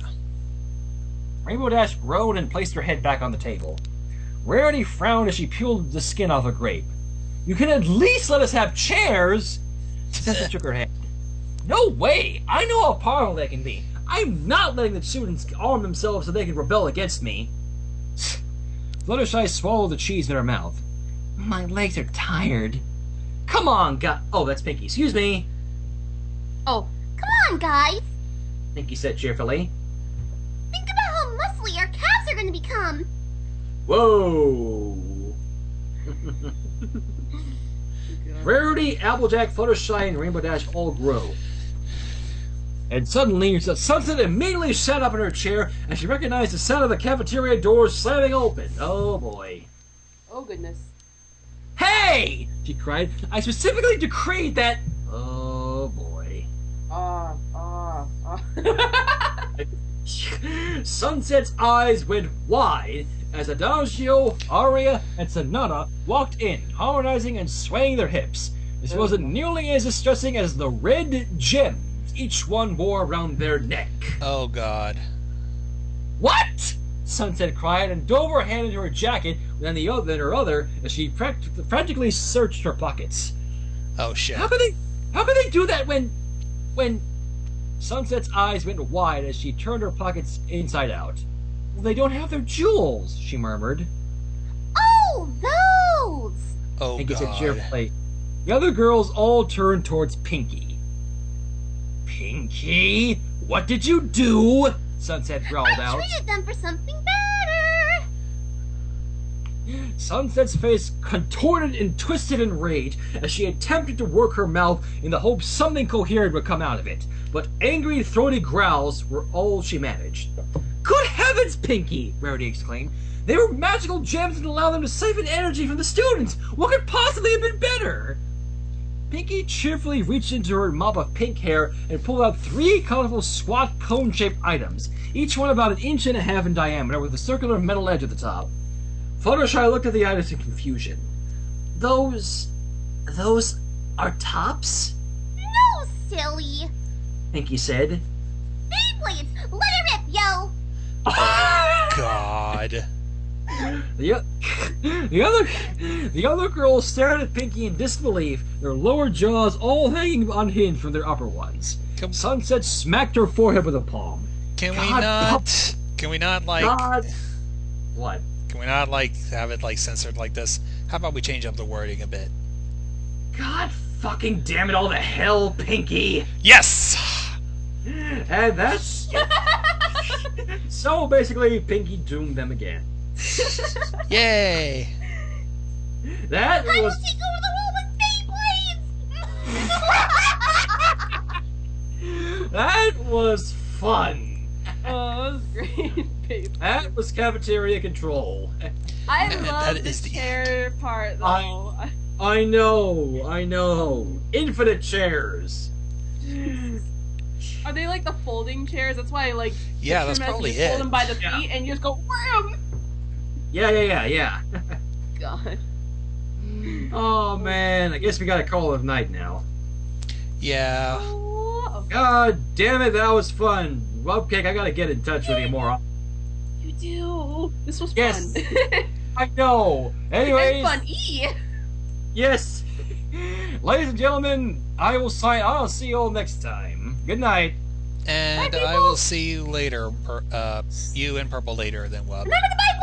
S7: Rainbow Dash groaned and placed her head back on the table. Rarity frowned as she peeled the skin off a grape. You can at least let us have chairs! Sunset shook her head. No way! I know how powerful they can be. I'm not letting the students arm themselves so they can rebel against me. Fluttershy swallowed the cheese in her mouth. My legs are tired. Come on, oh, that's Pinky. Excuse me.
S3: Oh,
S5: Come on, guys.
S7: Pinky said cheerfully.
S5: Think about how muscly our calves are going to become.
S7: Whoa! Rarity, Applejack, Fluttershy, and Rainbow Dash all grow. And suddenly, Sunset immediately sat up in her chair and she recognized the sound of the cafeteria doors slamming open. Oh boy.
S3: oh goodness.
S7: Hey! She cried. I specifically decreed that. Oh boy. Sunset's eyes went wide as Adagio, Aria, and Sonata walked in, harmonizing and swaying their hips.
S2: This wasn't nearly as distressing as the red gems each one wore around their neck.
S1: Oh God.
S2: What? Sunset cried and dove her hand into her jacket, then her other, as she frantically searched her pockets.
S1: Oh shit.
S2: How could they do that when Sunset's eyes went wide as she turned her pockets inside out? Well, they don't have their jewels, she murmured.
S5: Oh, those!
S1: Oh
S2: Pinky said
S1: God.
S2: cheerfully. The other girls all turned towards Pinky. Pinky, what did you do? Sunset growled
S5: I
S2: out.
S5: treated them for something better.
S2: Sunset's face contorted and twisted in rage as she attempted to work her mouth in the hope something coherent would come out of it. But angry, throaty growls were all she managed. Good heavens, Pinky! Rarity exclaimed. They were magical gems that allowed them to siphon energy from the students! What could possibly have been better? Pinky cheerfully reached into her mop of pink hair and pulled out 3 colorful squat cone-shaped items, each one about 1.5 inches in diameter with a circular metal edge at the top. Fluttershy looked at the items in confusion. Those are tops?
S5: No, silly.
S2: Pinky said.
S5: Beyblades, let it rip, yo.
S1: God.
S2: The other girls stared at Pinky in disbelief, their lower jaws all hanging unhinged from their upper ones. Sunset smacked her forehead with a palm.
S1: Can
S2: God,
S1: we not like
S2: God. What?
S1: Can we not like have it like censored like this? How about we change up the wording a bit?
S2: God fucking damn it all to hell, Pinky!
S1: Yes.
S2: And that's... So basically, Pinky doomed them again.
S1: Yay.
S2: That
S5: I will
S2: was...
S5: take over the world with Beyblades.
S2: That was fun.
S3: Oh, that was great, babe.
S2: That was Cafeteria Control.
S3: I
S1: And
S3: love
S1: that
S3: the
S1: is the
S3: chair part, though.
S2: I know. Infinite chairs.
S3: Are they like the folding chairs? That's why, like,
S1: Yeah, that's
S3: instruments,
S1: probably
S3: you hold
S1: it.
S3: them by the feet
S2: Yeah.
S3: and you just go wham.
S2: Yeah.
S3: God.
S2: Oh man, I guess we gotta call it a night now.
S1: Yeah.
S3: Oh,
S2: God damn it, that was fun. Wubcake, I gotta get in touch with you more.
S3: you do. This was
S2: Yes.
S3: fun.
S2: I know. Anyways,
S3: And fun.
S2: yes. Ladies and gentlemen, I'll see you all next time. Good night.
S1: And
S3: Bye,
S1: I
S3: people.
S1: will see you later. You and Purple later than Wub.
S5: Remember the Beyblades.